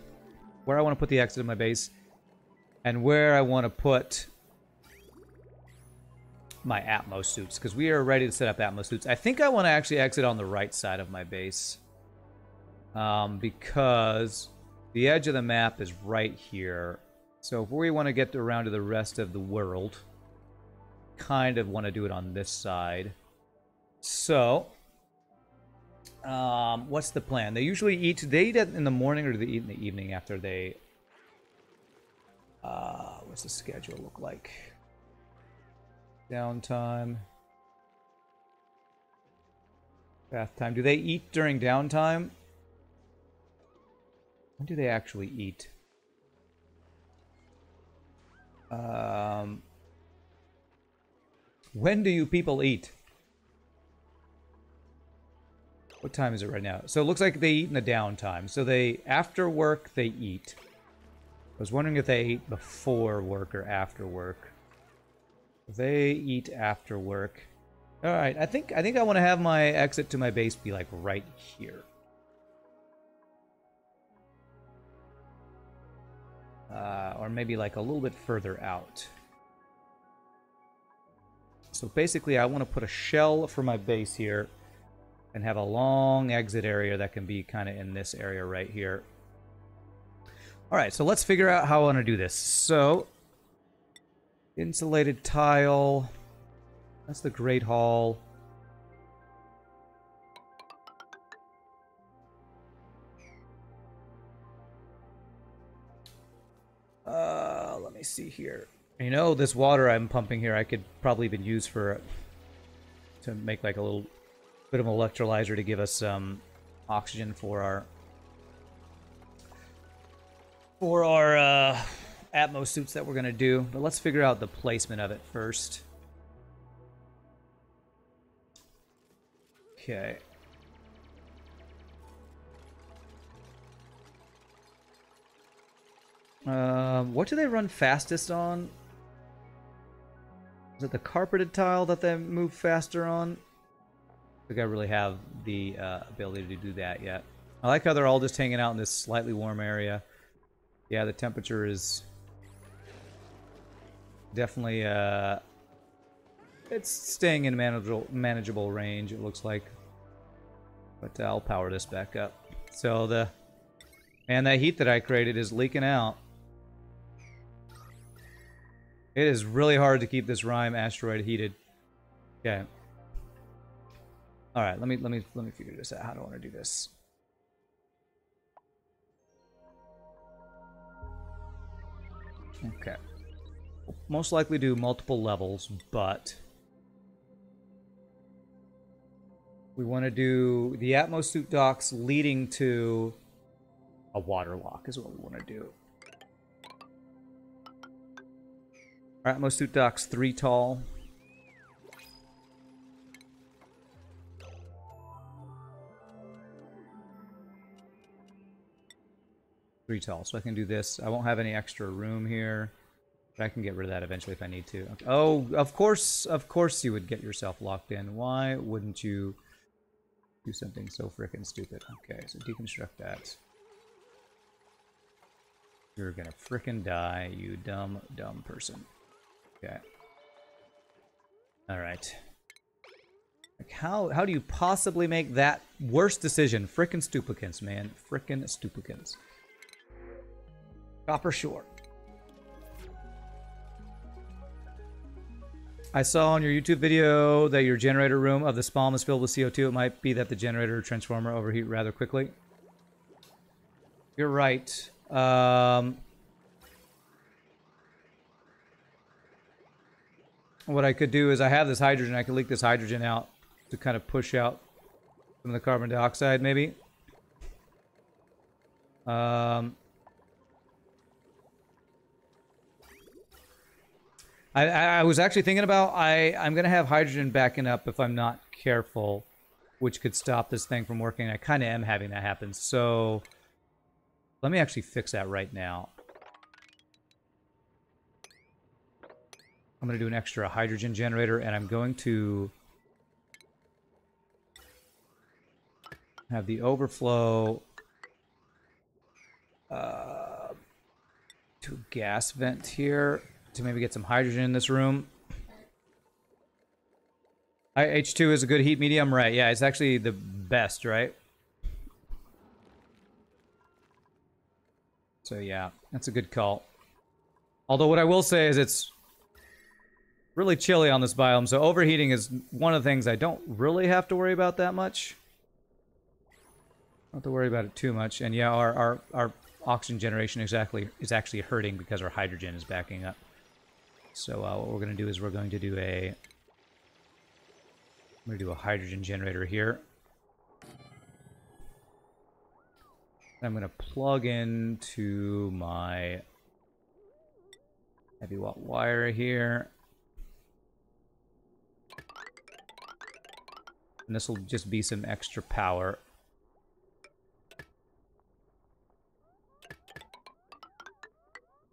where I want to put the exit of my base, and where I want to put my Atmos suits, because we are ready to set up Atmos suits. I think I want to actually exit on the right side of my base, because the edge of the map is right here. So if we want to get around to the rest of the world, kind of want to do it on this side. So, what's the plan? They usually eat. Do they eat in the morning or do they eat in the evening after they... what's the schedule look like? Downtime. Bath time. Do they eat during downtime? When do they actually eat? When do you people eat? What time is it right now? So it looks like they eat in the downtime. So they, after work, they eat. I was wondering if they ate before work or after work. They eat after work. All right, I think I want to have my exit to my base be like right here. Or maybe like a little bit further out. So basically, I want to put a shell for my base here and have a long exit area that can be kind of in this area right here. All right, so let's figure out how I want to do this. So, insulated tile. That's the Great Hall. Let me see here. You know, this water I'm pumping here, I could probably even use to make like a little bit of an electrolyzer to give us some oxygen for our Atmos suits that we're gonna do. But let's figure out the placement of it first. Okay. What do they run fastest on? Is it the carpeted tile that they move faster on? I think I really have the ability to do that yet. I like how they're all just hanging out in this slightly warm area. Yeah, the temperature is definitely it's staying in manageable range, it looks like. But I'll power this back up. So that heat that I created is leaking out. It is really hard to keep this Rime asteroid heated. Okay. All right, let me figure this out. How do I want to do this? Okay. We'll most likely do multiple levels, but we want to do the Atmos suit docks leading to a water lock is what we want to do. Our Atmos suit docks 3 tall. So I can do this. I won't have any extra room here, but I can get rid of that eventually if I need to. Okay. Oh, of course you would get yourself locked in. Why wouldn't you do something so freaking stupid? Okay, so deconstruct that. You're gonna frickin' die, you dumb person. Okay. Alright. Like how do you possibly make that worst decision? Frickin' Duplicants, man. Frickin' Duplicants. Copper shore. I saw on your YouTube video that your generator room of the spawn is filled with CO2. It might be that the generator transformer overheat rather quickly. You're right. What I could do is I have this hydrogen. I could leak this hydrogen out to kind of push out some of the carbon dioxide, maybe. I was actually thinking about I'm gonna have hydrogen backing up if I'm not careful, which could stop this thing from working. I kind of am having that happen, so let me actually fix that right now. I'm gonna do an extra hydrogen generator, and I'm going to have the overflow to gas vent here to maybe get some hydrogen in this room. H2 is a good heat medium, right? Yeah, it's actually the best, right? So yeah, that's a good call. Although what I will say is it's really chilly on this biome, so overheating is one of the things I don't really have to worry about that much. Don't have to worry about it too much. And yeah, our oxygen generation is actually hurting because our hydrogen is backing up. So what we're going to do is we're going to do a hydrogen generator here. I'm going to plug into my heavy watt wire here. And this will just be some extra power.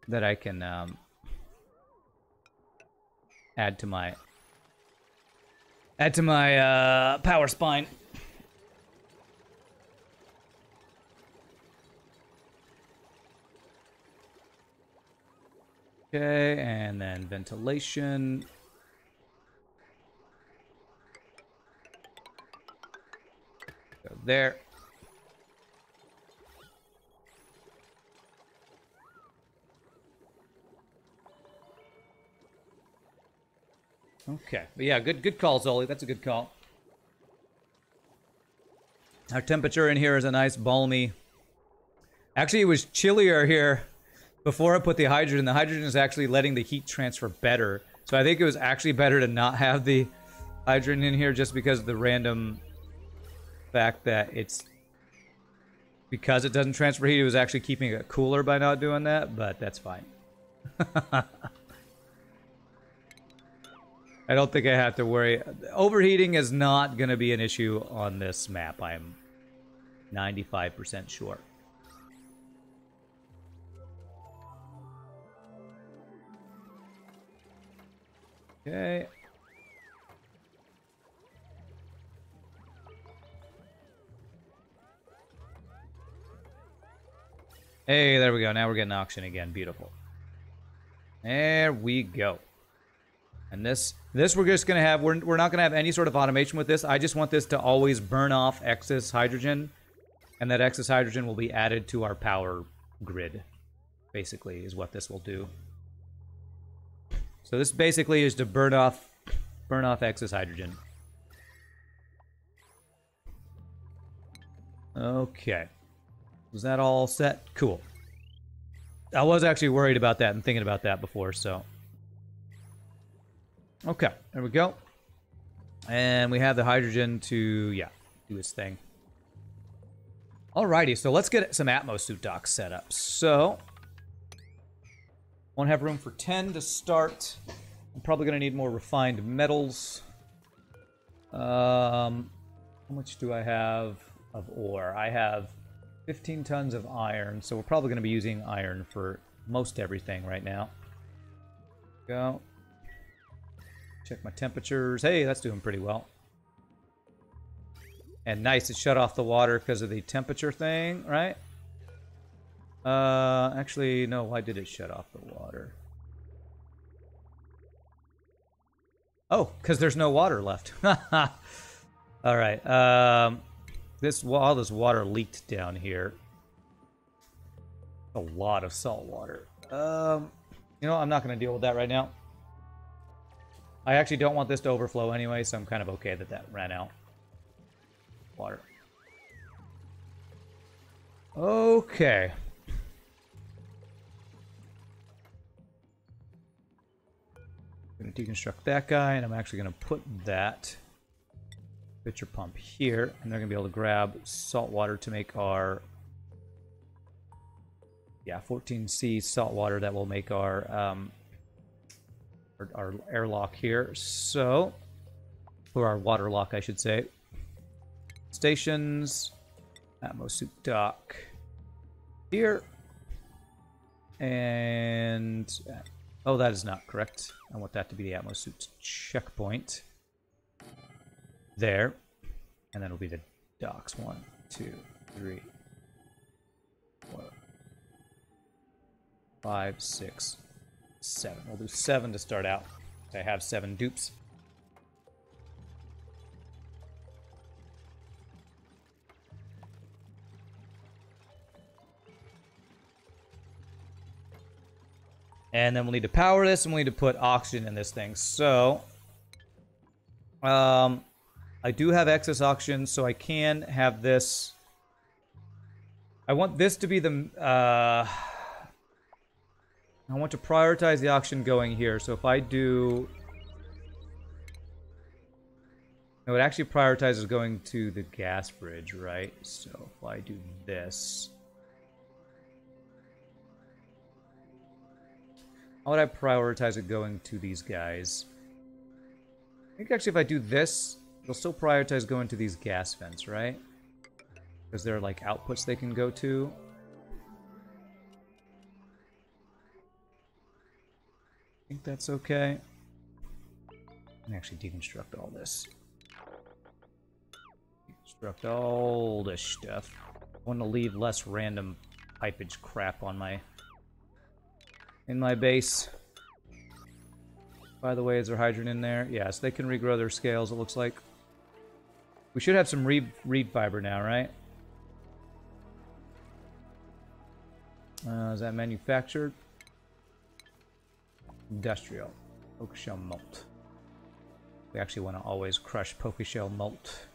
That I can add to my power spine. Okay, and then ventilation. Go there. Okay, but yeah, good call, Zoli. That's a good call. Our temperature in here is a nice balmy. Actually, it was chillier here before I put the hydrogen. The hydrogen is actually letting the heat transfer better. So I think it was actually better to not have the hydrogen in here just because of the random fact that because it doesn't transfer heat, it was actually keeping it cooler by not doing that, but that's fine. I don't think I have to worry. Overheating is not going to be an issue on this map. I'm 95% sure. Okay. Hey, there we go. Now we're getting oxygen again. Beautiful. There we go. And this we're just gonna have. We're not gonna have any sort of automation with this. I just want this to always burn off excess hydrogen, and that excess hydrogen will be added to our power grid. Basically, is what this will do. So this basically is to burn off excess hydrogen. Okay. Was that all set? Cool. I was actually worried about that and thinking about that before, so. Okay, there we go. And we have the hydrogen to, yeah, do its thing. Alrighty, so let's get some Atmosuit docks set up. So, won't have room for 10 to start. I'm probably going to need more refined metals. How much do I have of ore? I have 15 tons of iron, so we're probably going to be using iron for most everything right now. Go. Check my temperatures. Hey, that's doing pretty well. And nice, it shut off the water because of the temperature thing, right? Actually, no, why did it shut off the water? Oh, because there's no water left. All right. All this water leaked down here. A lot of salt water. You know, I'm not going to deal with that right now. I actually don't want this to overflow anyway, so I'm kind of okay that that ran out. Water. Okay. I'm going to deconstruct that guy, and I'm actually going to put that pitcher pump here, and they're going to be able to grab salt water to make our 14C salt water that will make our airlock here. So, or our water lock, I should say. Stations, Atmosuit dock here, and oh, that is not correct. I want that to be the Atmosuit checkpoint there, and then it'll be the docks. 1, 2, 3, 4, 5, 6, 7. We'll do 7 to start out. I have 7 dupes. And then we'll need to power this, and we'll need to put oxygen in this thing. So, I do have excess oxygen, so I can have this. I want this to be the. I want to prioritize the oxygen going here. So if I do, no, it actually prioritizes going to the gas bridge, right? So if I do this. How would I prioritize it going to these guys? I think actually if I do this, it'll still prioritize going to these gas vents, right? Because they're like outputs they can go to. I think that's okay. Let me actually deconstruct all this. Deconstruct all this stuff. I want to leave less random pipage crap on my in my base. By the way, is there hydrogen in there? Yes, they can regrow their scales, it looks like. We should have some reed fiber now, right? Is that manufactured? Industrial. Pokeshell malt. We actually want to always crush Pokeshell malt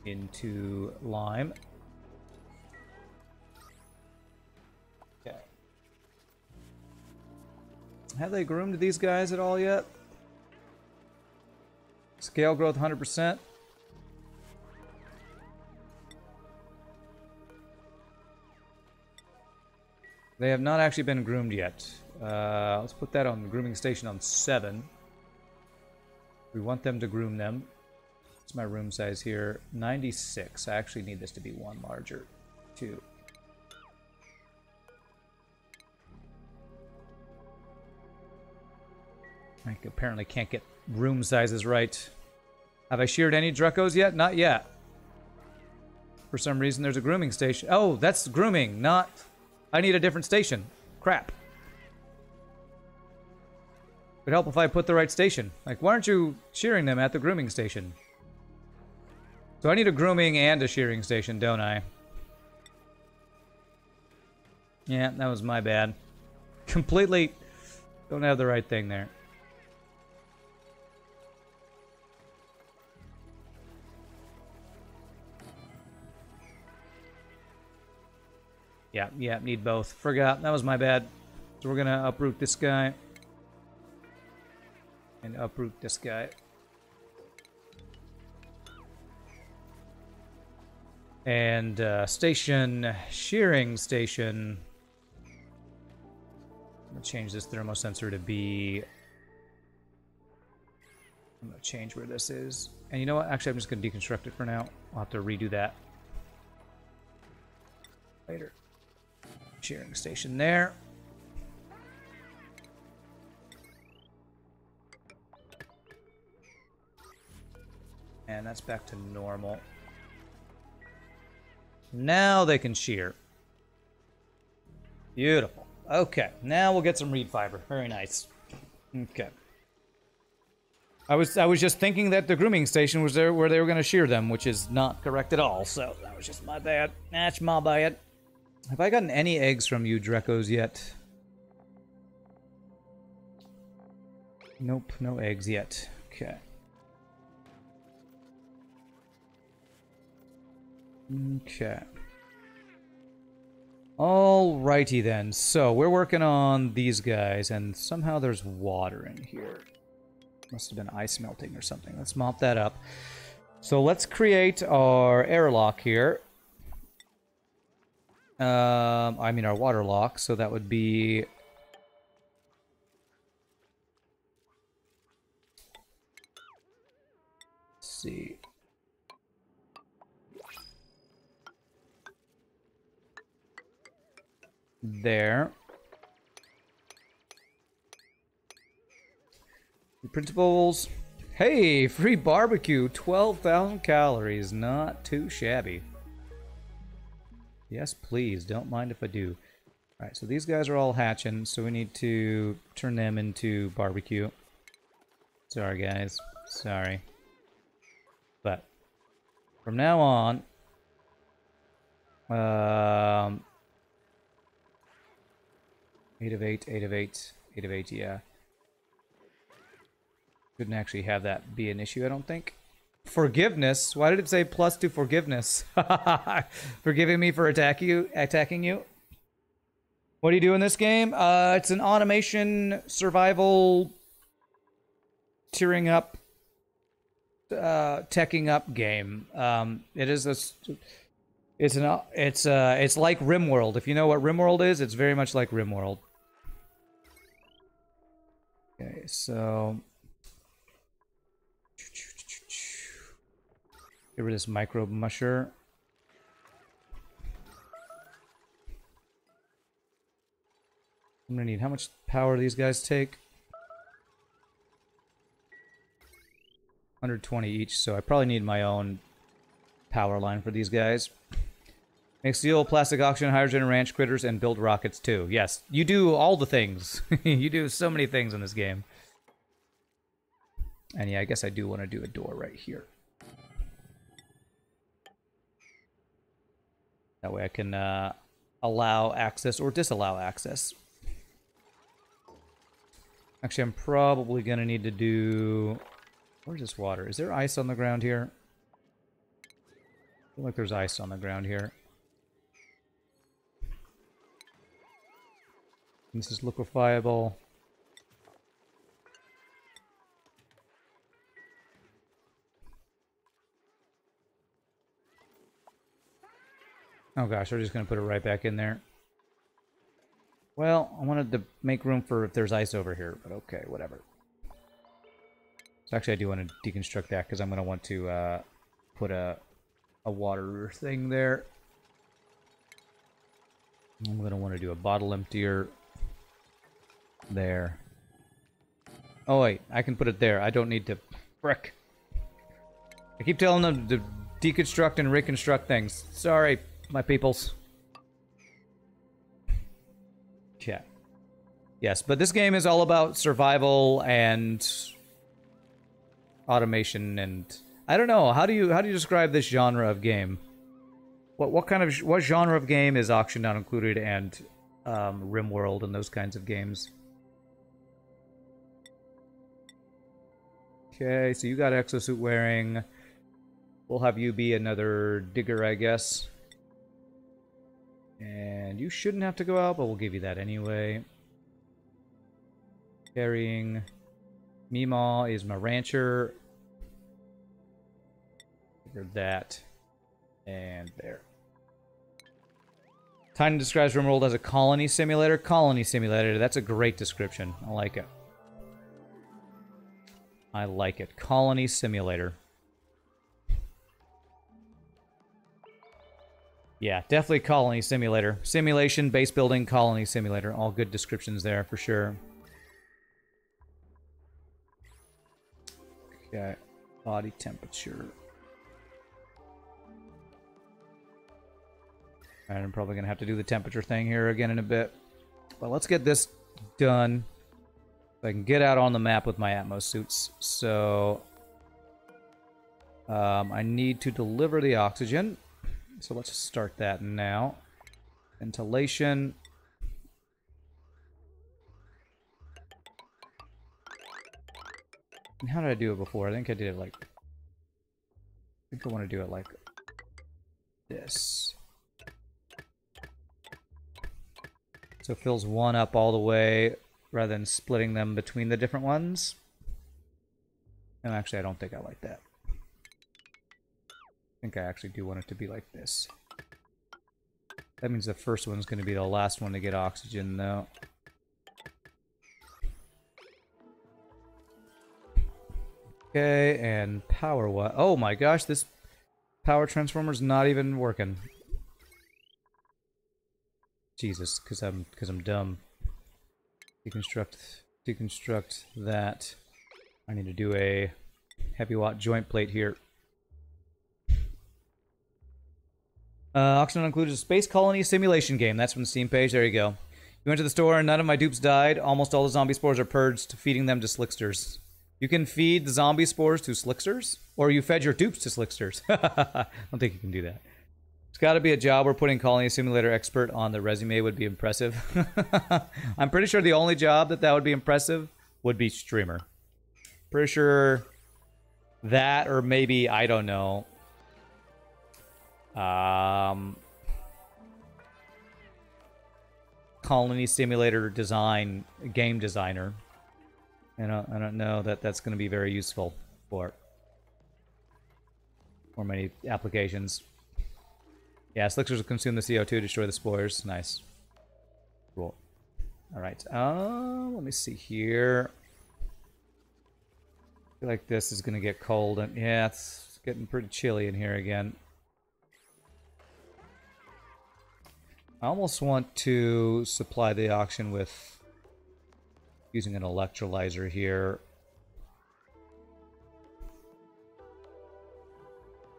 into lime. Okay. Have they groomed these guys at all yet? Scale growth 100%. They have not actually been groomed yet. Let's put that on the grooming station on 7. We want them to groom them. What's my room size here? 96. I actually need this to be 1 larger. 2. I apparently can't get room sizes right. Have I sheared any Druckos yet? Not yet. For some reason there's a grooming station. Oh, that's grooming, not... I need a different station. Crap. Would help if I put the right station. Like, why aren't you shearing them at the grooming station? So I need a grooming and a shearing station, don't I? Yeah, that was my bad. Completely don't have the right thing there. Yeah, need both. Forgot. That was my bad. So we're gonna uproot this guy. And uproot this guy. And shearing station. I'm gonna change this thermosensor to be. I'm gonna change where this is. And you know what? Actually, I'm just gonna deconstruct it for now. I'll have to redo that later. Shearing station there. And that's back to normal. Now they can shear. Beautiful. Okay, now we'll get some reed fiber. Very nice. Okay. I was just thinking that the grooming station was there where they were going to shear them, which is not correct at all. So that was just my bad. That's my bad. Have I gotten any eggs from you Drecos yet? Nope, no eggs yet. Okay. Okay. Alrighty then. So we're working on these guys, and somehow there's water in here. Must have been ice melting or something. Let's mop that up. So let's create our airlock here. I mean our water lock. So that would be. Let's see. There. Principles. Hey, free barbecue. 12,000 calories. Not too shabby. Yes, please. Don't mind if I do. Alright, so these guys are all hatching, so we need to turn them into barbecue. Sorry, guys. Sorry. But from now on, 8 of 8, 8 of 8, 8 of 8, yeah. Couldn't actually have that be an issue, I don't think. Forgiveness? Why did it say plus to forgiveness? Forgiving me for attacking you? What do you do in this game? It's an automation, survival, tearing up, teching up game. It is a... It's like RimWorld. If you know what RimWorld is, it's very much like RimWorld. Okay, so get rid of this microbe musher. I'm gonna need how much power these guys take? 120 each, so I probably need my own power line for these guys. Make steel, plastic, oxygen, hydrogen, ranch critters, and build rockets too. Yes, you do all the things. You do so many things in this game. And yeah, I guess I do want to do a door right here. That way I can allow access or disallow access. Actually, I'm probably going to need to do... Where's this water? Is there ice on the ground here? I feel like there's ice on the ground here. This is liquefiable. Oh gosh, we're just going to put it right back in there. Well, I wanted to make room for if there's ice over here, but okay, whatever. So actually I do want to deconstruct that because I'm going to want to put a water thing there. I'm going to want to do a bottle emptier there. Oh wait, I can put it there. I don't need to... Frick. I keep telling them to deconstruct and reconstruct things. Sorry, my peoples. Yeah. Yes, but this game is all about survival and automation and... I don't know, how do you describe this genre of game? What genre of game is Auction Not Included and RimWorld and those kinds of games? Okay, so you got exosuit wearing. We'll have you be another digger, I guess. And you shouldn't have to go out, but we'll give you that anyway. Carrying. Meemaw is my rancher. Figure that. And there. Tiny describes RimWorld as a colony simulator. Colony simulator. That's a great description. I like it. I like it. Colony simulator. Yeah, definitely colony simulator. Simulation, base building, colony simulator. All good descriptions there for sure. Okay, body temperature. And I'm probably going to have to do the temperature thing here again in a bit. But let's get this done. So I can get out on the map with my Atmos suits. So I need to deliver the oxygen. So let's start that now. Ventilation. And how did I do it before? I think I did it like... I think I want to do it like this. So it fills one up all the way rather than splitting them between the different ones. No, actually, I don't think I like that. I think I actually do want it to be like this. That means the first one's going to be the last one to get oxygen, though. Okay, and power what? Oh my gosh, this power transformer's not even working. Jesus, because I'm dumb. Deconstruct that. I need to do a heavy watt joint plate here. Oxygen includes a space colony simulation game. That's from the Steam page. There you go. You went to the store and none of my dupes died. Almost all the zombie spores are purged, feeding them to slicksters. You can feed the zombie spores to slicksters? Or you fed your dupes to slicksters? I don't think you can do that. It's got to be a job where putting colony simulator expert on the resume would be impressive. I'm pretty sure the only job that would be impressive would be streamer. Pretty sure that, or maybe, I don't know. Colony simulator design, game designer. I don't know that that's going to be very useful for many applications. Yeah, slicksters will consume the CO2, destroy the spores. Nice. Cool. All right. Let me see here. I feel like this is going to get cold. And yeah, it's getting pretty chilly in here again. I almost want to supply the oxygen with using an electrolyzer here.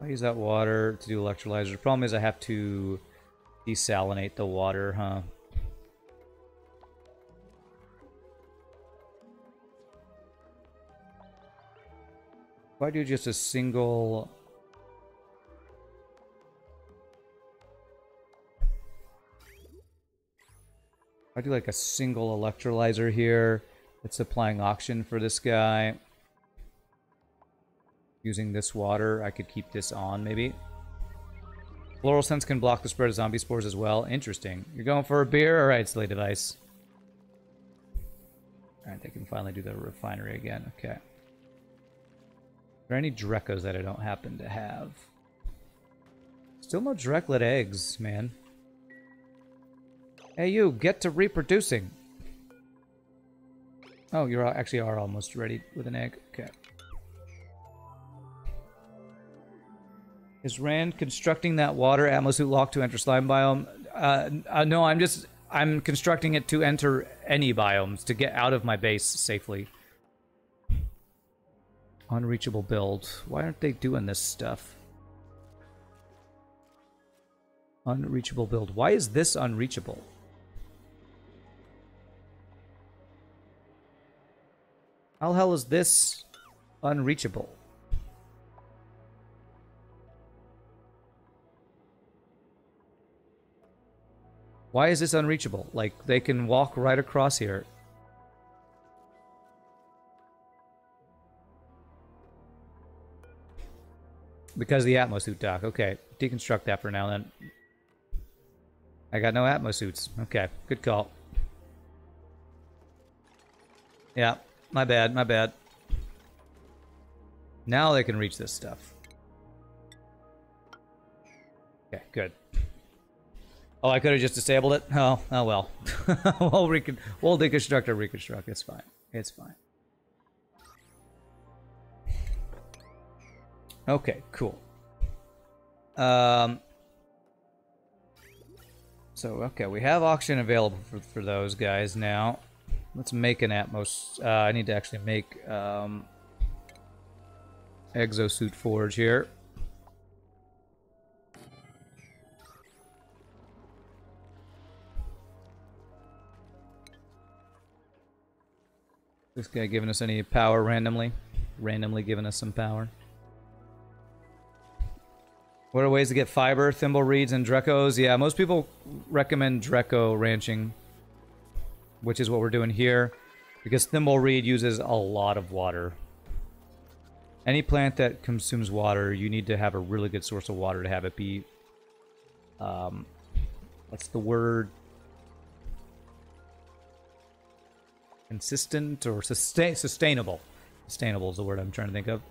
I use that water to do electrolyzer. The problem is I have to desalinate the water, huh? If I do just a single... I do like a single electrolyzer here. It's supplying oxygen for this guy. Using this water, I could keep this on, maybe. Fluorescence can block the spread of zombie spores as well. Interesting. You're going for a beer? Alright, Slay Device. Alright, they can finally do the refinery again. Okay. Are there any Drecos that I don't happen to have? Still no Dreklet eggs, man. Hey, you, get to reproducing. Oh, you actually are almost ready with an egg. Okay. Is Rand constructing that water atmosuit lock to enter slime biome? No, I'm constructing it to enter any biomes, to get out of my base safely. Unreachable build. Why aren't they doing this stuff? Unreachable build. Why is this unreachable? How the hell is this unreachable? Why is this unreachable? Like, they can walk right across here. Because of the atmosuit dock. Okay, deconstruct that for now then. I got no Atmo suits. Okay, good call. Yeah, my bad, my bad. Now they can reach this stuff. Okay, good. Oh, I could have just disabled it? Oh well. we'll deconstruct or reconstruct. It's fine. It's fine. Okay, cool. So, okay, we have oxygen available for those guys now. Let's make an Atmos. I need to actually make exosuit forge here. This guy giving us any power randomly? Randomly giving us some power. What are ways to get fiber? Thimble reeds and Drecos? Yeah, most people recommend Dreco ranching, which is what we're doing here, because thimble reed uses a lot of water. Any plant that consumes water, you need to have a really good source of water to have it be, what's the word? Consistent or sustainable. Sustainable is the word I'm trying to think of.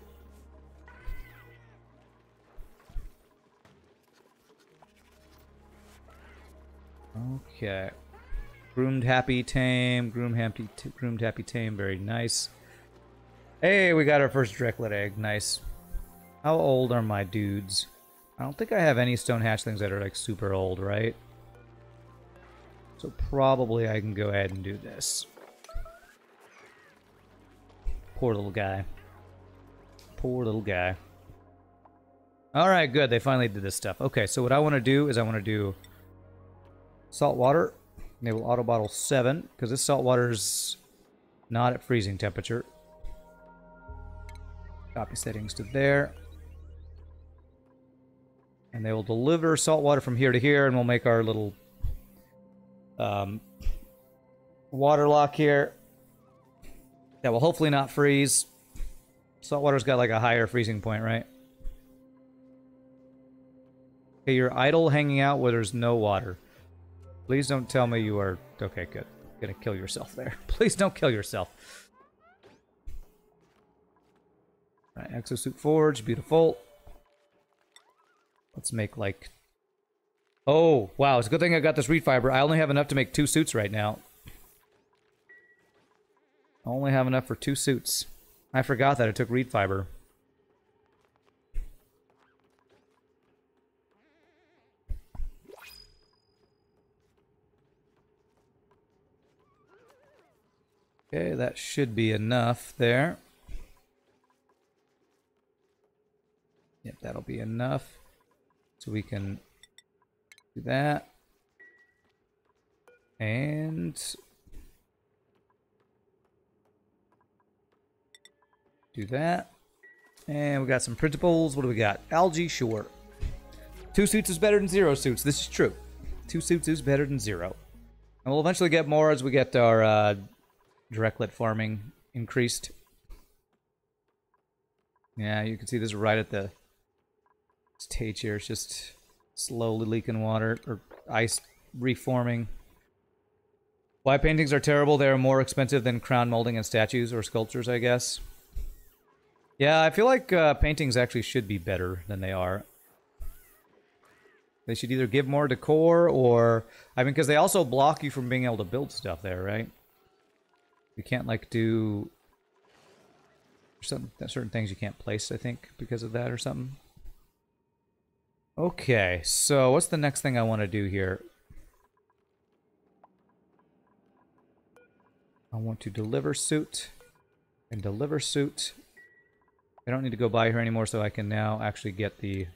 Okay. Groomed happy tame. Groomed happy tame. Very nice. Hey, we got our first Drecklet egg. Nice. How old are my dudes? I don't think I have any stone hatchlings that are like super old, right? So probably I can go ahead and do this. Poor little guy. Poor little guy. Alright, good. They finally did this stuff. Okay, so what I want to do is I want to do saltwater. Enable auto bottle 7, because this saltwater is not at freezing temperature. Copy settings to there. And they will deliver saltwater from here to here, and we'll make our little water lock here. That will hopefully not freeze. Saltwater's got like a higher freezing point, right? Okay, you're idle hanging out where there's no water. Please don't tell me you are... Okay, good. You're gonna kill yourself there. Please don't kill yourself. Alright, exosuit forge. Beautiful. Let's make like... Oh, wow. It's a good thing I got this reed fiber. I only have enough to make 2 suits right now. I only have enough for 2 suits. I forgot that I took reed fiber. Okay, that should be enough there. Yep, that'll be enough. So we can do that. And do that. And we got some printables. What do we got? Algae, sure. 2 suits is better than 0 suits. This is true. 2 suits is better than 0. And we'll eventually get more as we get our Drecklet farming increased. Yeah, you can see this right at the stage here. It's just slowly leaking water, or ice reforming. Why paintings are terrible? They are more expensive than crown molding and statues or sculptures, I guess. Yeah, I feel like paintings actually should be better than they are. They should either give more decor or... I mean, because they also block you from being able to build stuff there, right? You can't, like, do... certain things you can't place, I think, because of that or something. Okay, so what's the next thing I want to do here? I want to deliver suit and deliver suit. I don't need to go by here anymore, so I can now actually get the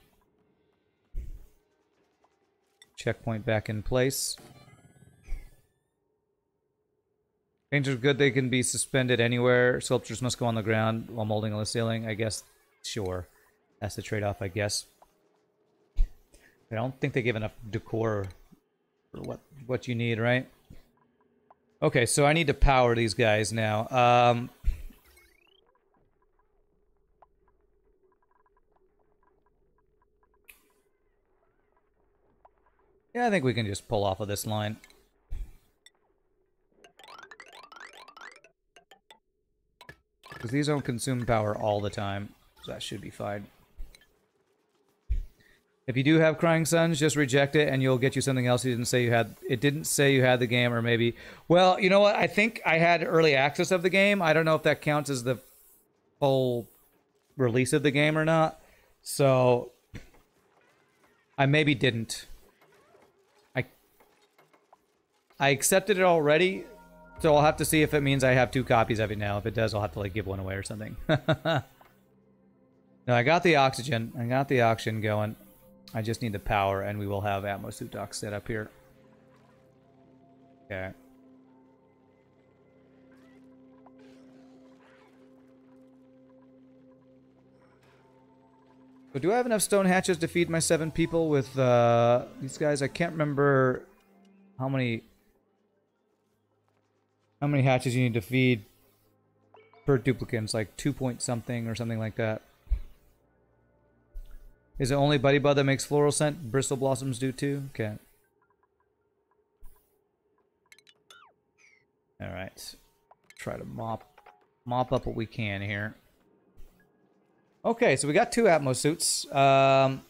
checkpoint back in place. Painters are good. They can be suspended anywhere. Sculptures must go on the ground while molding on the ceiling. I guess, sure. That's the trade-off, I guess. I don't think they give enough decor for what you need, right? Okay, so I need to power these guys now. Yeah, I think we can just pull off of this line. Because these don't consume power all the time, so that should be fine. If you do have Crying Suns, just reject it and you'll get you something else. It didn't say you had the game, or maybe... Well, you know what? I think I had early access of the game. I don't know if that counts as the full release of the game or not. So, I maybe didn't. I accepted it already, so I'll have to see if it means I have 2 copies of it now. If it does, I'll have to like give one away or something. No, I got the oxygen. I got the oxygen going. I just need the power, and we will have Atmosuit docks set up here. Okay. So do I have enough stone hatches to feed my 7 people with these guys? I can't remember how many hatches you need to feed per duplicants, like 2 point something or something like that. Is it only Buddy Bud that makes floral scent? Bristle blossoms do too? Okay. Alright. Try to mop up what we can here. Okay, so we got 2 Atmos suits. Now,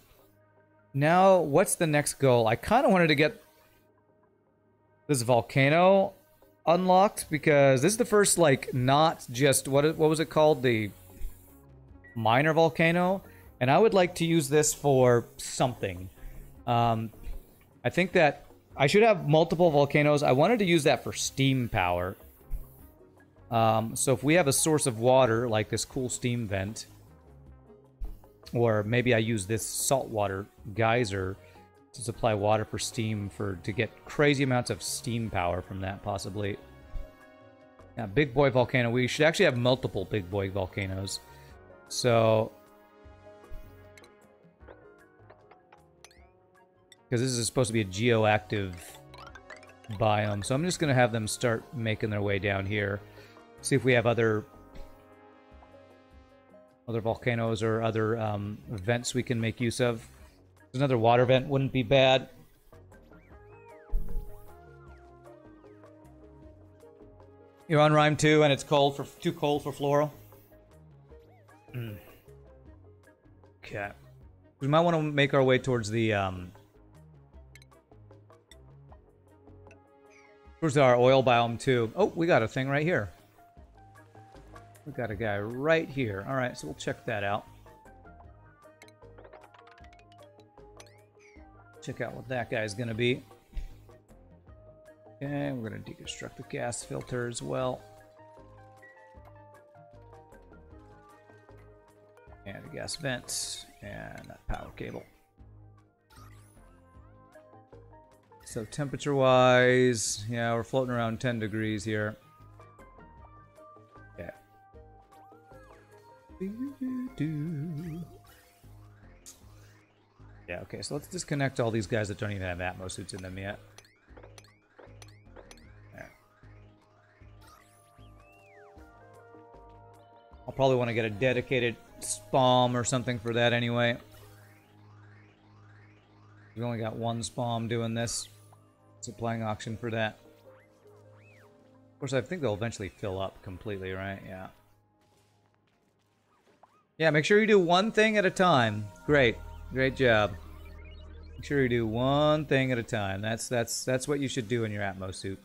what's the next goal? I kind of wanted to get this volcano unlocked, because this is the first, like, not just... What was it called? The minor volcano? And I would like to use this for something. I think that I should have multiple volcanoes. I wanted to use that for steam power. So if we have a source of water, like this cool steam vent, or maybe I use this saltwater geyser to supply water for steam to get crazy amounts of steam power from that, possibly. Yeah, big boy volcano. We should actually have multiple big boy volcanoes. So... because this is supposed to be a geoactive biome. So I'm just going to have them start making their way down here. See if we have other volcanoes or other vents we can make use of. Another water vent wouldn't be bad. You're on Rime 2 and it's too cold for floral. Okay. We might want to make our way towards the towards our oil biome too. Oh, we got a thing right here. We got a guy right here. All right, so we'll check that out. Check out what that guy's gonna be. Okay, we're gonna deconstruct the gas filter as well. And a gas vent and that power cable. So temperature-wise, yeah, we're floating around 10 degrees here. Yeah. Yeah, okay, so let's disconnect all these guys that don't even have Atmos suits in them yet. There. I'll probably want to get a dedicated spalm or something for that anyway. We've only got 1 spalm doing this. Supplying oxygen for that. Of course, I think they'll eventually fill up completely, right? Yeah. Yeah, make sure you do one thing at a time. Great. Great job. Make sure you do one thing at a time. That's what you should do in your Atmos suit.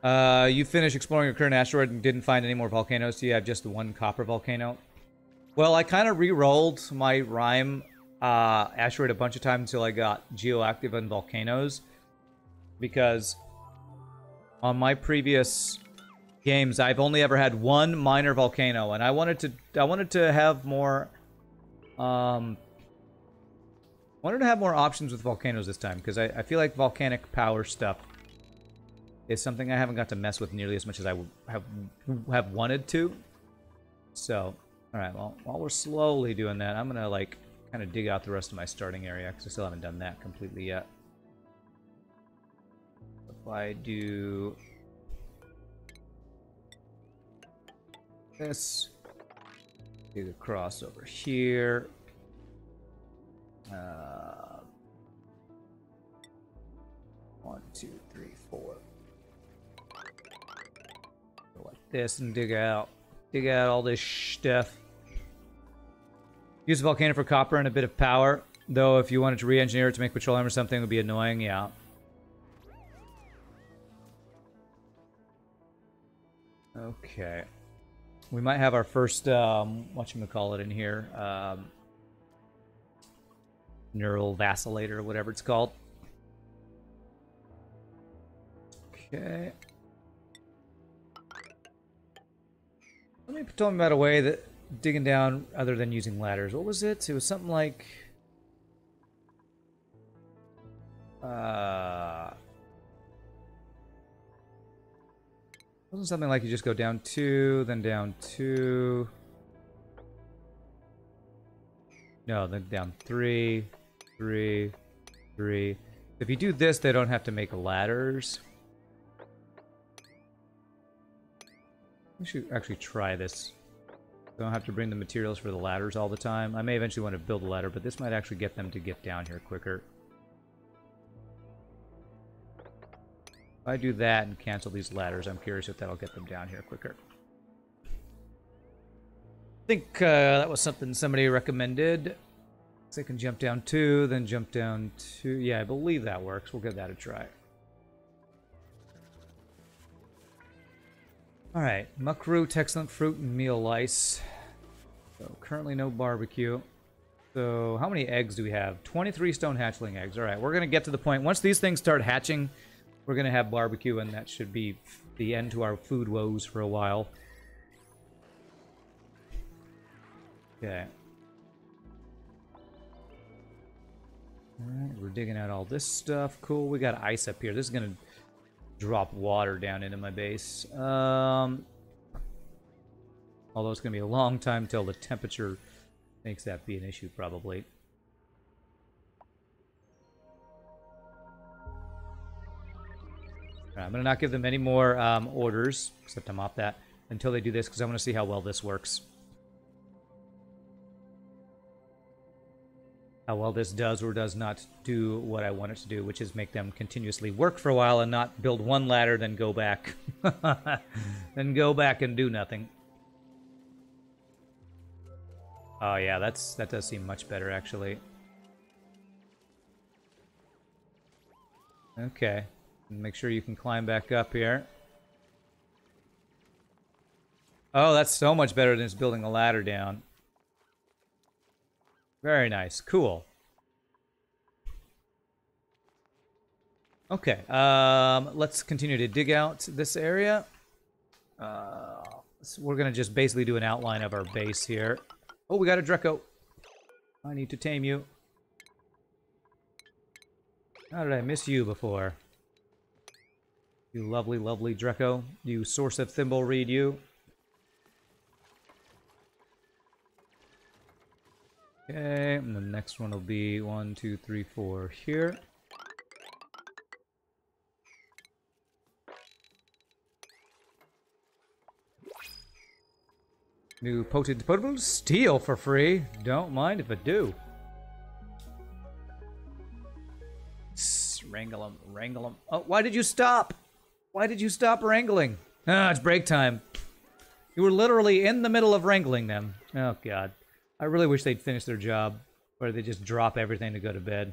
You finished exploring your current asteroid and didn't find any more volcanoes, so you have just the 1 copper volcano. Well, I kind of re-rolled my Rime asteroid a bunch of times until I got geoactive and volcanoes, because on my previous games I've only ever had 1 minor volcano, and I wanted to have more wanted to have more options with volcanoes this time, because I feel like volcanic power stuff is something I haven't got to mess with nearly as much as I would have wanted to. So, alright, well, while we're slowly doing that, I'm gonna, like, kind of dig out the rest of my starting area, because I still haven't done that completely yet. If I do this, dig across over here. 1, 2, 3, 4. Go like this and dig out all this stuff. Use the volcano for copper and a bit of power. Though if you wanted to re-engineer it to make petroleum or something, it would be annoying. Yeah. Okay. We might have our first, whatchamacallit in here. Neural vacillator or whatever it's called. Okay. Let me tell me about a way that digging down other than using ladders. What was it? It was something like... wasn't something like you just go down 2, then down 2. No, then down 3, 3, 3. If you do this, they don't have to make ladders. I should actually try this. Don't have to bring the materials for the ladders all the time. I may eventually want to build a ladder, but this might actually get them to get down here quicker. If I do that and cancel these ladders, I'm curious if that'll get them down here quicker. I think that was something somebody recommended. So they can jump down 2, then jump down 2. Yeah, I believe that works. We'll give that a try. Alright, muckroot, excellent fruit, and meal lice. So currently no barbecue. So how many eggs do we have? 23 stone hatchling eggs. Alright, we're going to get to the point. Once these things start hatching, we're going to have barbecue, and that should be the end to our food woes for a while. Okay. Alright, we're digging out all this stuff. Cool, we got ice up here. This is going to drop water down into my base. Although it's going to be a long time until the temperature makes that be an issue, probably. I'm going to not give them any more orders, except I'm off that, until they do this, because I want to see how well this works. How well this does or does not do what I want it to do, which is make them continuously work for a while and not build one ladder, then go back. Then go back and do nothing. Oh yeah, that does seem much better, actually. Okay. Make sure you can climb back up here. Oh, that's so much better than just building a ladder down. Very nice. Cool. Okay. Let's continue to dig out this area. So we're going to just basically do an outline of our base here. Oh, we got a Draco. I need to tame you. How did I miss you before? You lovely, lovely Draco. You source of thimble read you. Okay, and the next one will be 1, 2, 3, 4 here. New potent potable steel for free. Don't mind if I do. Wrangle them, wrangle them. Oh, why did you stop? Why did you stop wrangling? Ah, it's break time. You were literally in the middle of wrangling them. Oh, God. I really wish they'd finish their job, or they just drop everything to go to bed.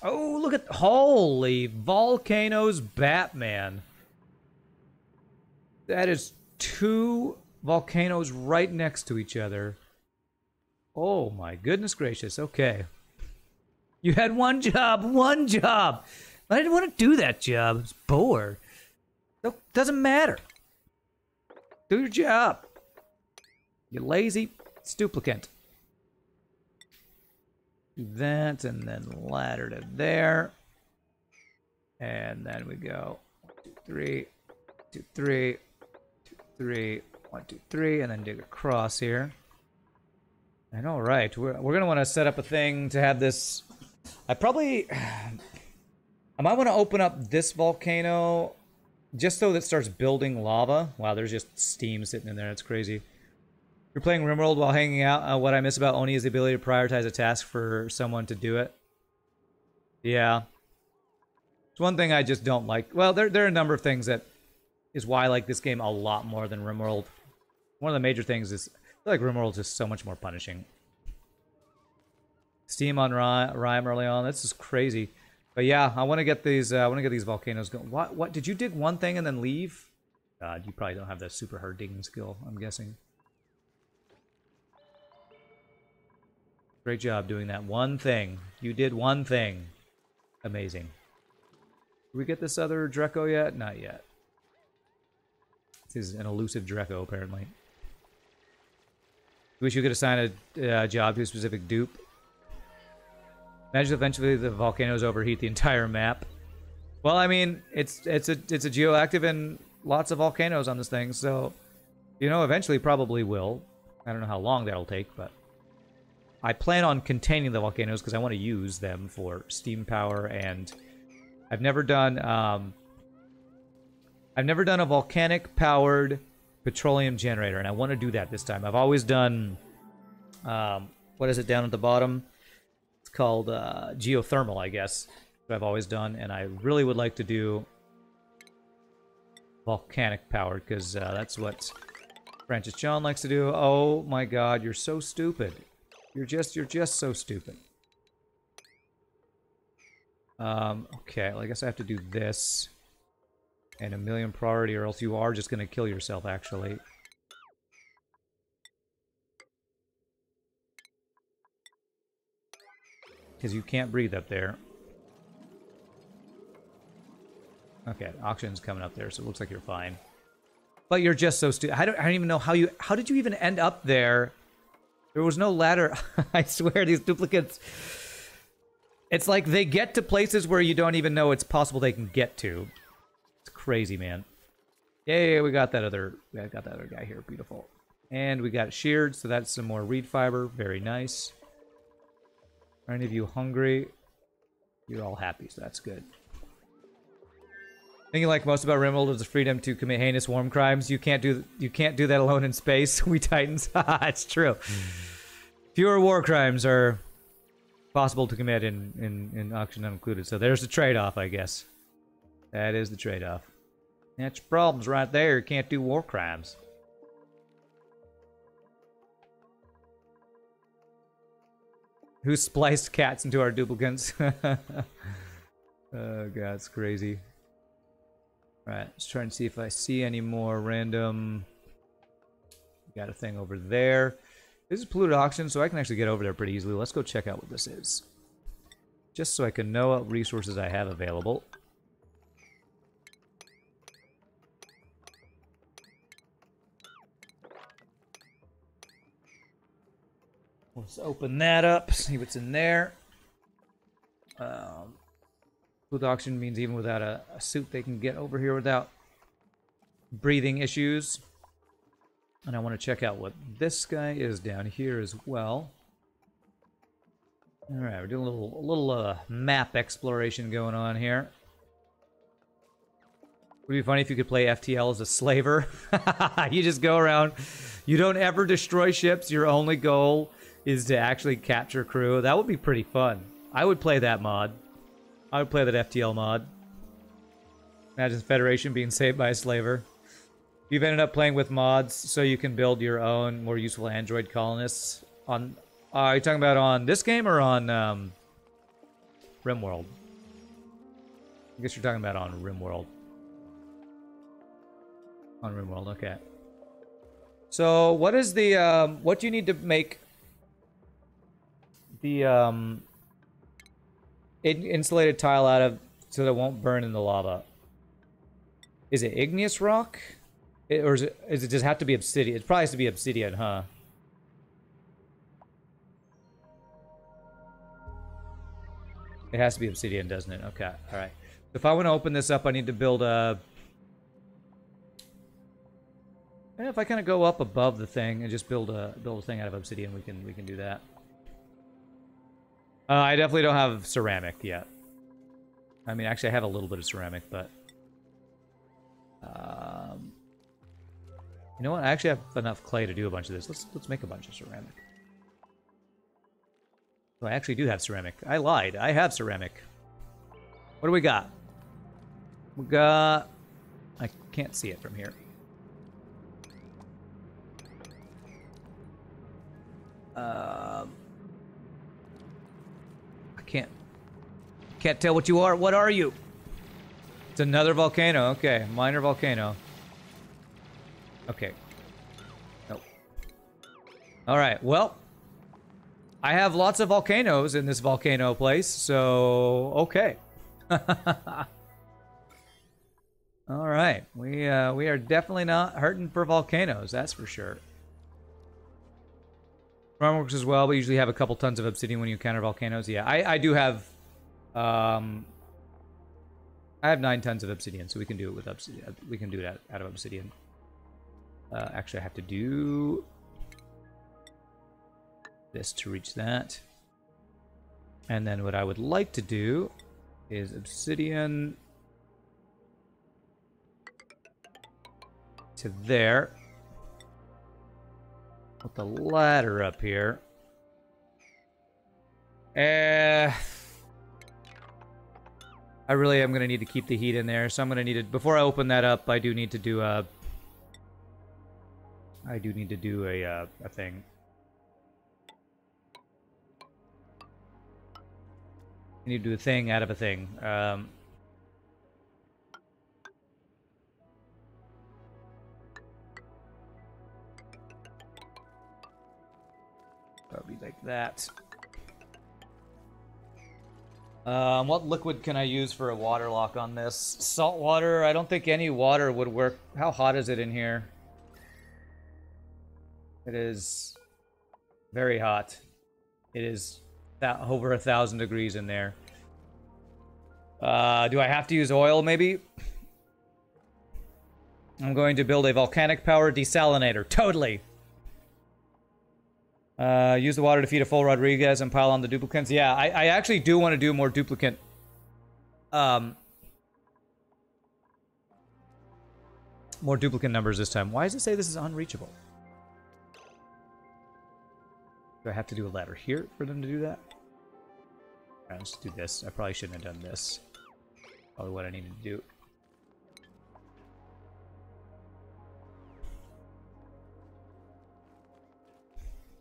Oh, look at... Holy Volcanoes Batman. That is 2 volcanoes right next to each other. Oh, my goodness gracious. Okay. You had one job. One job. I didn't want to do that job. I was bored. It doesn't matter. Do your job. You lazy duplicant. Do that, and then ladder to there. And then we go 1, 2, 3, 2, 3, 2, 3, 1, 2, 3, and then dig across here. And all right, we're gonna want to set up a thing to have this. I might want to open up this volcano just so that it starts building lava. Wow, there's just steam sitting in there. It's crazy. You're playing RimWorld while hanging out. What I miss about Oni is the ability to prioritize a task for someone to do it. Yeah. It's one thing I just don't like. Well, there are a number of things that is why I like this game a lot more than RimWorld. One of the major things is I feel like RimWorld is just so much more punishing. Steam on Rime early on. This is crazy. But yeah, I want to get these. I want to get these volcanoes going. What? Did you dig one thing and then leave? God, you probably don't have the super hard digging skill, I'm guessing. Great job doing that one thing. You did one thing. Amazing. Did we get this other Dreco yet? Not yet. This is an elusive Dreco, apparently. Wish you could assign a job to a specific dupe. Imagine eventually the volcanoes overheat the entire map. Well, I mean, it's a geoactive and lots of volcanoes on this thing, so you know, eventually probably will. I don't know how long that'll take, but I plan on containing the volcanoes because I want to use them for steam power, and I've never done a volcanic powered petroleum generator, and I want to do that this time. I've always done what is it down at the bottom? It's called geothermal, I guess. That I've always done, and I really would like to do volcanic powered because that's what Francis John likes to do. Oh my God, you're so stupid. You're just so stupid. Okay, well, I guess I have to do this and a million priority, or else you are just gonna kill yourself, actually. Because you can't breathe up there. Okay, oxygen's coming up there, so it looks like you're fine. But you're just so stupid. I don't even know how you... How did you even end up there? There was no ladder. I swear, these duplicates... It's like they get to places where you don't even know it's possible they can get to. It's crazy, man. Yay, we got that other guy here. Beautiful. And we got sheared, so that's some more reed fiber. Very nice. Are any of you hungry? You're all happy, so that's good. Thing you like most about RimWorld is the freedom to commit heinous war crimes. You can't do that alone in space. We Titans. It's true. Fewer war crimes are possible to commit in Oxygen Included. So there's the trade-off, I guess. That is the trade-off. That's your problems right there. You can't do war crimes. Who spliced cats into our duplicants? Oh god, it's crazy. Alright, let's try and see if I see any more random... Got a thing over there. This is polluted oxygen, so I can actually get over there pretty easily. Let's go check out what this is. Just so I can know what resources I have available. Let's open that up, see what's in there. Polluted oxygen means even without a suit, they can get over here without breathing issues. And I want to check out what this guy is down here as well. All right, we're doing a little map exploration going on here. Would be funny if you could play FTL as a slaver. You just go around. You don't ever destroy ships. Your only goal is to actually capture crew. That would be pretty fun. I would play that mod. I would play that FTL mod. Imagine Federation being saved by a slaver. You've ended up playing with mods so you can build your own more useful android colonists. On, are you talking about on this game or on RimWorld? I guess you're talking about on RimWorld. On RimWorld, okay. So what is the what do you need to make the insulated tile out of so that it won't burn in the lava? Is it igneous rock? Or is it just have to be obsidian? It probably has to be obsidian, huh? It has to be obsidian, doesn't it? Okay, alright. If I want to open this up, I need to build a... If I kind of go up above the thing and just build a thing out of obsidian, we can do that. I definitely don't have ceramic yet. I mean, actually, I have a little bit of ceramic, but... You know what? I actually have enough clay to do a bunch of this. Let's make a bunch of ceramic. So I actually do have ceramic. I lied. I have ceramic. What do we got? We got... I can't see it from here. I can't tell what you are. What are you? It's another volcano. Okay, minor volcano. Okay. Nope. All right. Well, I have lots of volcanoes in this volcano place, so okay. All right. We are definitely not hurting for volcanoes. That's for sure. Farm works as well, but usually have a couple tons of obsidian when you encounter volcanoes. Yeah, I do have. I have 9 tons of obsidian, so we can do it with obsidian. We can do that out of obsidian. Actually, I have to do this to reach that. And then what I would like to do is obsidian to there. Put the ladder up here. I really am going to need to keep the heat in there, so I'm going to need to... Before I open that up, I do need to do a... I do need to do a thing. I need to do a thing out of a thing. That'll be like that. What liquid can I use for a water lock on this? Salt water? I don't think any water would work. How hot is it in here? It is very hot. It is over 1,000 degrees in there. Do I have to use oil, maybe? I'm going to build a volcanic power desalinator. Totally! Use the water to feed a full Rodriguez and pile on the duplicants. Yeah, I actually do want to do more duplicant. More duplicant numbers this time. Why does it say this is unreachable? Do I have to do a ladder here for them to do that? Alright, let's do this. I probably shouldn't have done this. Probably what I needed to do.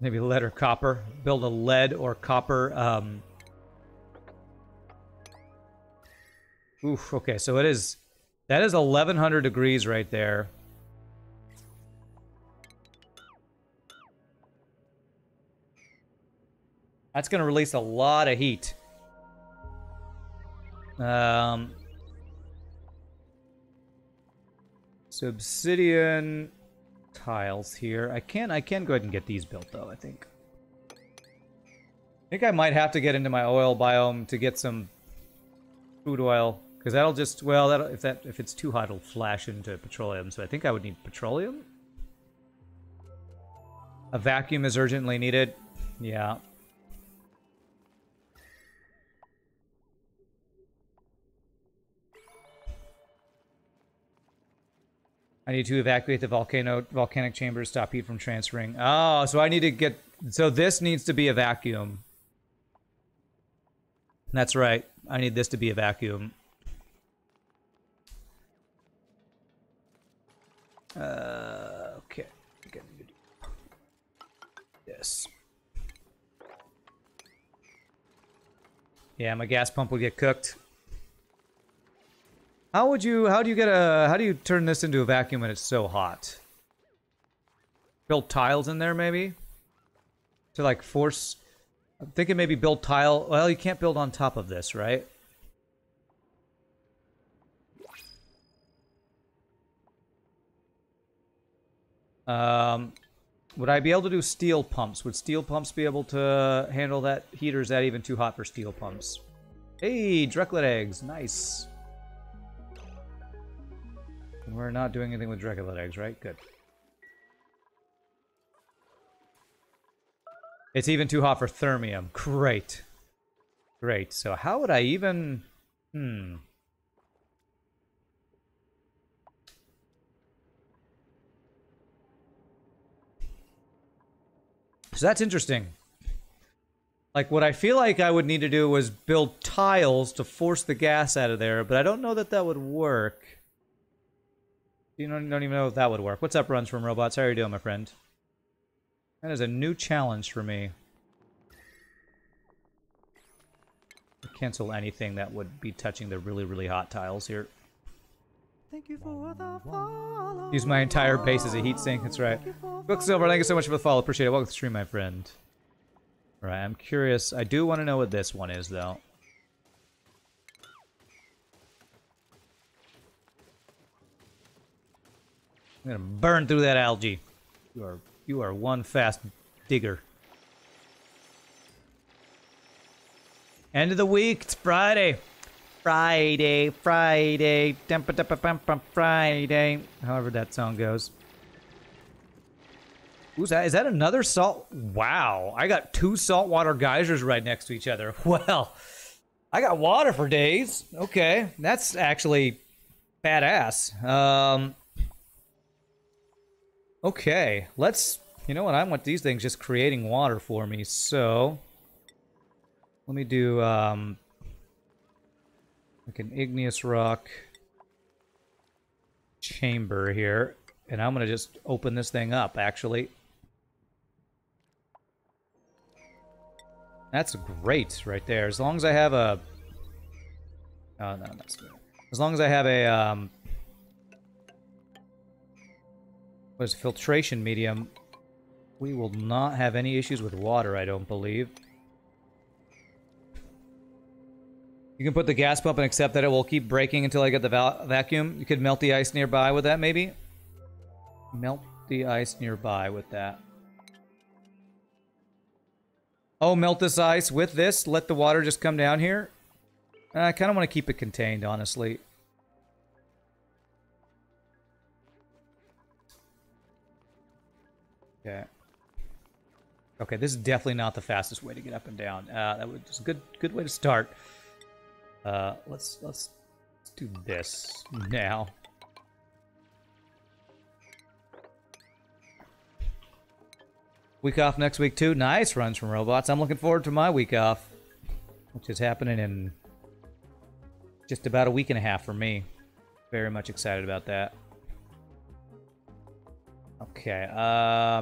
Maybe lead or copper. Build a lead or copper. Oof, okay, so it is... That is 1,100 degrees right there. That's going to release a lot of heat. So obsidian... tiles here. I can go ahead and get these built though, I think. I think I might have to get into my oil biome to get some food oil, because that'll just, well, that'll, if it's too hot, it'll flash into petroleum. So I think I would need petroleum. A vacuum is urgently needed. Yeah. I need to evacuate the volcanic chamber to stop heat from transferring. Oh, so I need to get... So this needs to be a vacuum. That's right. I need this to be a vacuum. Okay. This. Yeah, my gas pump will get cooked. How do you turn this into a vacuum when it's so hot? Build tiles in there, maybe? To, like, force... I'm thinking maybe build tile... Well, you can't build on top of this, right? Would I be able to do steel pumps? Would steel pumps be able to handle that heat, or is that even too hot for steel pumps? Hey, Drucklet eggs. Nice. We're not doing anything with Drucklet eggs, right? Good. It's even too hot for thermium. Great. Great. So how would I even... So that's interesting. Like, what I feel like I would need to do was build tiles to force the gas out of there, but I don't know that that would work. You don't even know if that would work. What's up, Runs from Robots? How are you doing, my friend? That is a new challenge for me. Cancel anything that would be touching the really, really hot tiles here. Thank you for the follow. Use my entire base as a heat sink, that's right. Quicksilver, thank you so much for the follow. Appreciate it. Welcome to the stream, my friend. Alright, I'm curious. I do want to know what this one is, though. I'm gonna burn through that algae. You are one fast digger. End of the week. It's Friday. Friday. Friday. However that song goes. Who's that? Is that another salt? Wow. I got 2 saltwater geysers right next to each other. Well, I got water for days. Okay. That's actually badass. Okay. Let's... You know what? I want these things just creating water for me, so... Let me do, like an igneous rock chamber here. And I'm going to just open this thing up, actually. That's great right there. As long as I have a... Oh, no, that's good. As long as I have a, what is it, filtration medium, we will not have any issues with water, I don't believe. You can put the gas pump and accept that it will keep breaking until I get the vacuum. You could melt the ice nearby with that, maybe? Melt the ice nearby with that. Oh, melt this ice with this? Let the water just come down here? I kind of want to keep it contained, honestly. Okay. Okay, this is definitely not the fastest way to get up and down. That was just a good way to start. Let's do this now. Week off next week too. Nice. Runs from Robots. I'm looking forward to my week off, which is happening in just about a week and a half for me. Very much excited about that. Okay.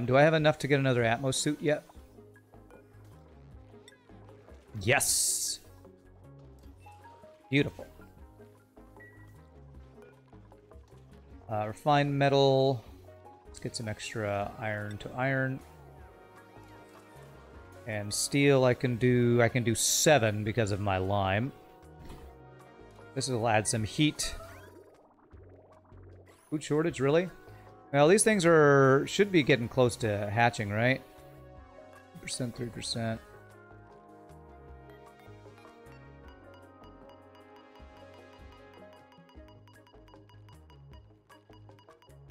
Do I have enough to get another Atmos suit yet? Yes. Beautiful. Refined metal. Let's get some extra iron to iron. And steel I can do 7 because of my lime. This will add some heat. Food shortage, really? Well, these things should be getting close to hatching, right? 2%, 3%.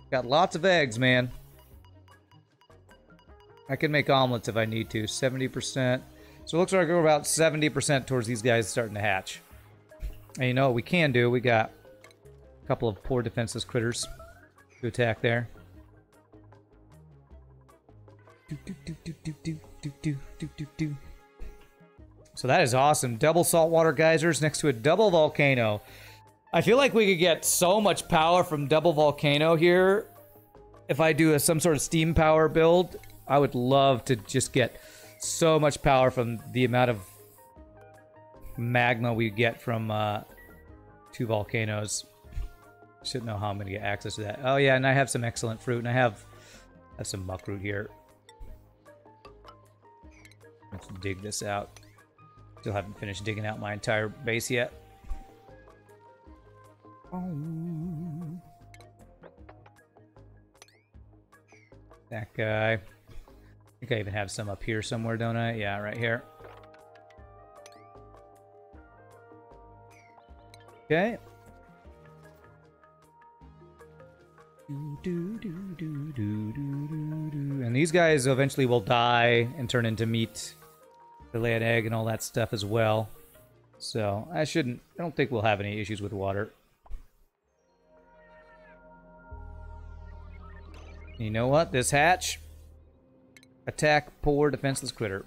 Got lots of eggs, man. I can make omelets if I need to. 70%. So it looks like we're about 70% towards these guys starting to hatch. And you know what we can do? We got a couple of poor defenseless critters to attack there. So that is awesome. Double saltwater geysers next to a double volcano. I feel like we could get so much power from double volcano here. If I do some sort of steam power build, I would love to just get so much power from the amount of magma we get from 2 volcanoes. Should know how I'm going to get access to that. Oh yeah, and I have some excellent fruit, and I have some muckroot here. Let's dig this out. Still haven't finished digging out my entire base yet. That guy. I think I even have some up here somewhere, don't I? Yeah, right here. Okay. And these guys eventually will die and turn into meat. They lay an egg and all that stuff as well. So I don't think we'll have any issues with water. You know what? This hatch, Attack poor defenseless critter.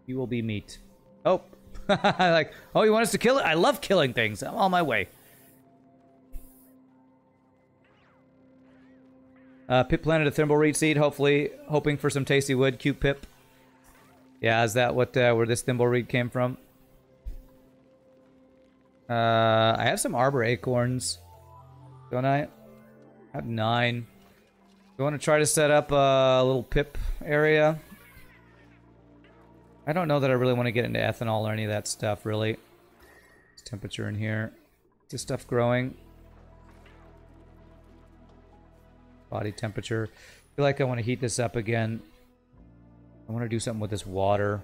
You will be meat. Oh. Like, oh, you want us to kill it? I love killing things. I'm on my way. Pip planted a thimbleweed seed, hopefully, hoping for some tasty wood. Cute Pip. Yeah, is that what where this thimbleweed came from? I have some arbor acorns. Don't I? I have 9. You want to try to set up a little Pip area? I don't know that I really want to get into ethanol or any of that stuff, really. It's temperature in here. Is this stuff growing? Body temperature. I feel like I want to heat this up again. I want to do something with this water.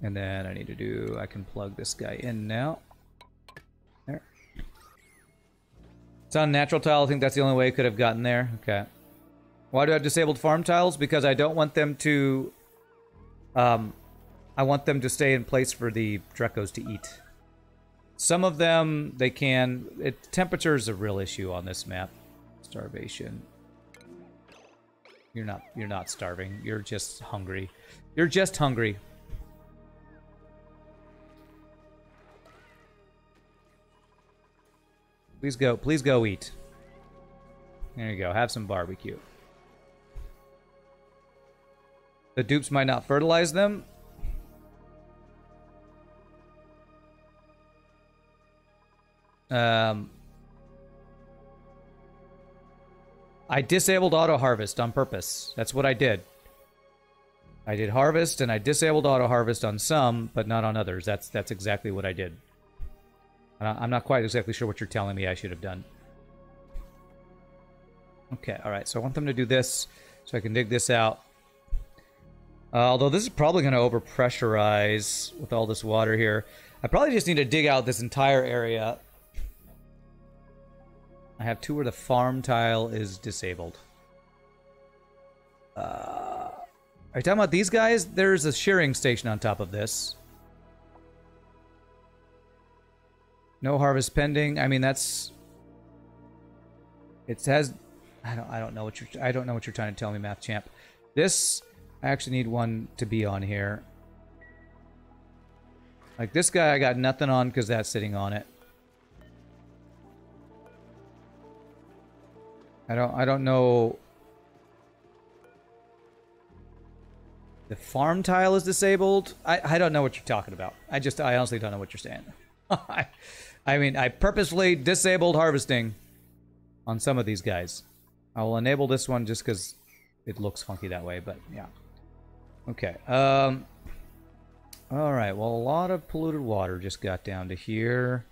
And then I need to do... I can plug this guy in now. There. It's on natural tile. I think that's the only way it could have gotten there. Okay. Why do I have disabled farm tiles? Because I don't want them to... I want them to stay in place for the Drecos to eat. Some of them, they can... temperature is a real issue on this map. Starvation. You're not starving. You're just hungry. You're just hungry. Please go eat. There you go. Have some barbecue. The dupes might not fertilize them. I disabled auto harvest on purpose. That's what I did. I did harvest and I disabled auto harvest on some, but not on others. That's exactly what I did. I'm not quite exactly sure what you're telling me I should have done. Okay, alright, so I want them to do this so I can dig this out. Although this is probably going to overpressurize with all this water here. I probably just need to dig out this entire area. I have 2 where the farm tile is disabled. Are you talking about these guys? There's a shearing station on top of this. No harvest pending. I mean, that's... It has... I don't know what you're trying to tell me, Math Champ. This, I actually need one to be on here. Like this guy, I got nothing on because that's sitting on it. I don't know. The farm tile is disabled. I don't know what you're talking about. I honestly don't know what you're saying. I mean, I purposefully disabled harvesting on some of these guys. I will enable this one just because it looks funky that way, but yeah. Okay. Alright, well, a lot of polluted water just got down to here.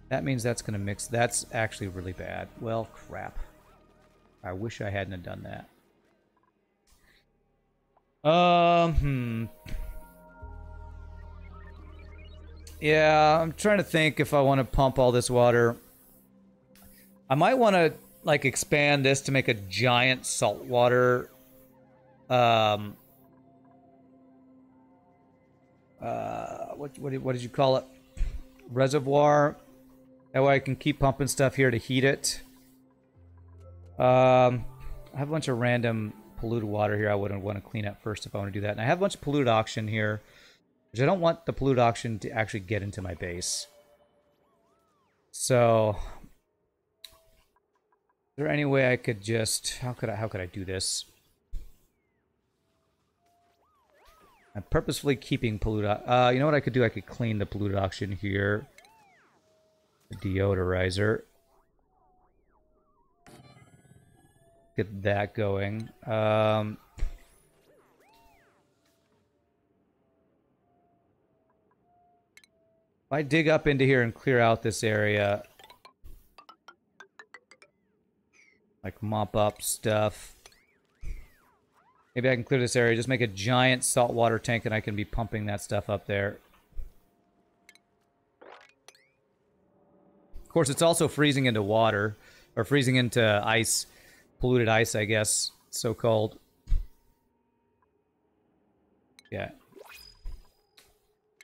That means that's going to mix. That's actually really bad. Well, crap. I wish I hadn't have done that. Yeah, I'm trying to think if I want to pump all this water. I might want to, like, expand this to make a giant saltwater... what did you call it? Reservoir. That way I can keep pumping stuff here to heat it. I have a bunch of random polluted water here I wouldn't want to clean up first if I want to do that. And I have a bunch of polluted oxygen here, which I don't want the polluted oxygen to actually get into my base. So, is there any way I could just... How could I do this? I'm purposefully keeping polluted... you know what I could do? I could clean the polluted oxygen here. The deodorizer. Get that going. If I dig up into here and clear out this area, like mop up stuff, maybe I can clear this area, just make a giant saltwater tank and I can be pumping that stuff up there. Of course, it's also freezing into water, or freezing into ice. Polluted ice, I guess, so-called. Yeah.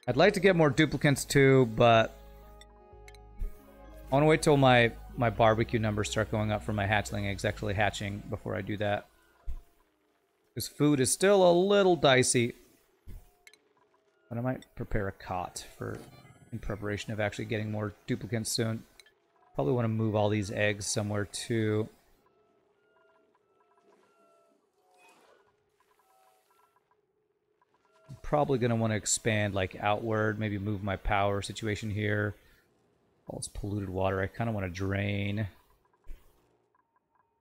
I'd like to get more duplicants too, but I want to wait till my barbecue numbers start going up for my hatchling eggs actually hatching before I do that. Because food is still a little dicey. But I might prepare a cot in preparation of actually getting more duplicants soon. Probably want to move all these eggs somewhere too. I'm probably going to want to expand like outward, maybe move my power situation here. All this polluted water I kind of want to drain.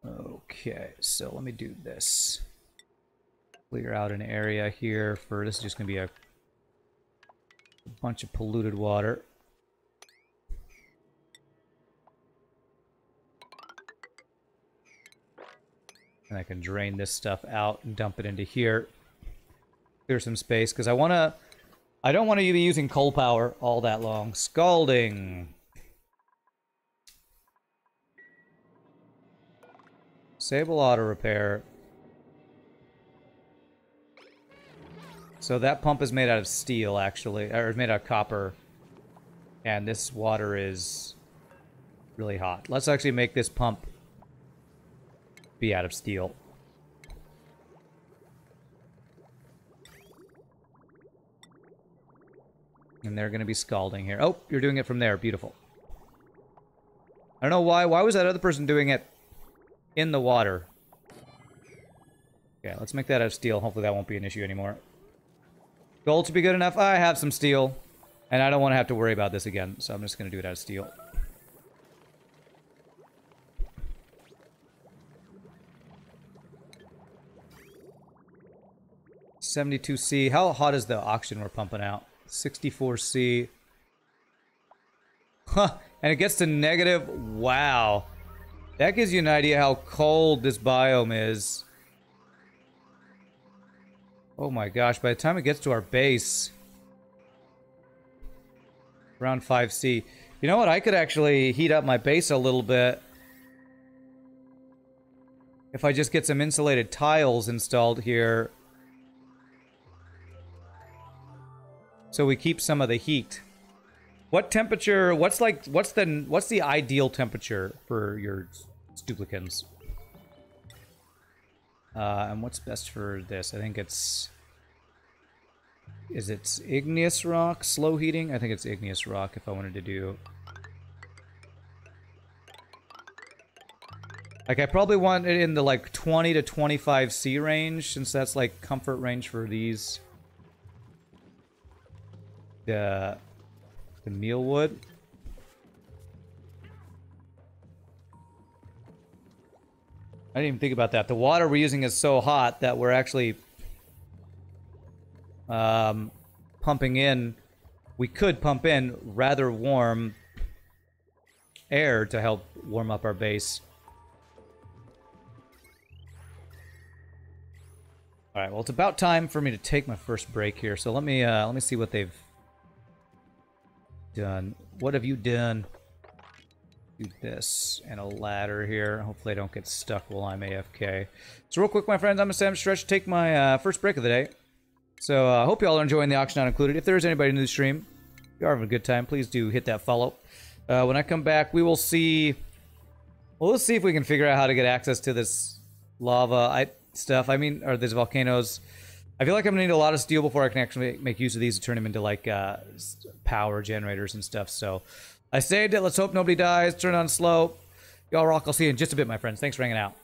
Okay, so let me do this. Clear out an area here for, this is just going to be a bunch of polluted water. And I can drain this stuff out and dump it into here. Clear some space, because I don't want to be using coal power all that long. Scalding. Disable auto repair. So that pump is made out of steel, actually, or made out of copper. And this water is really hot. Let's actually make this pump be out of steel. And they're going to be scalding here. Oh, you're doing it from there. Beautiful. I don't know why. Why was that other person doing it in the water? Yeah, let's make that out of steel. Hopefully that won't be an issue anymore. Gold should be good enough. I have some steel. And I don't want to have to worry about this again. So I'm just going to do it out of steel. $72C. How hot is the oxygen we're pumping out? 64C. Huh. And it gets to negative. Wow. That gives you an idea how cold this biome is. Oh my gosh. By the time it gets to our base, around 5C. You know what? I could actually heat up my base a little bit if I just get some insulated tiles installed here. So we keep some of the heat. What temperature, what's the ideal temperature for your duplicants? And what's best for this? I think it's... Is it igneous rock? Slow heating? I think it's igneous rock if I wanted to do... Like, I probably want it in the, like, 20 to 25C range, since that's, like, comfort range for these. The mealwood. I didn't even think about that. The water we're using is so hot that we're actually pumping in. We could pump in rather warm air to help warm up our base. All right. Well, it's about time for me to take my first break here. So let me see what they've done. What have you done? Do this and a ladder here. Hopefully I don't get stuck while I'm AFK. So real quick, my friends, I'm gonna say I'm stretched to take my first break of the day. So I hope you all are enjoying the auction not included. If there is anybody new to the stream, if you are having a good time, please do hit that follow. When I come back, we will see. Well, let's see if we can figure out how to get access to this lava stuff. I mean, or these volcanoes. I feel like I'm gonna need a lot of steel before I can actually make use of these to turn them into like power generators and stuff. So I saved it. Let's hope nobody dies. Turn on slow. Y'all rock. I'll see you in just a bit, my friends. Thanks for hanging out.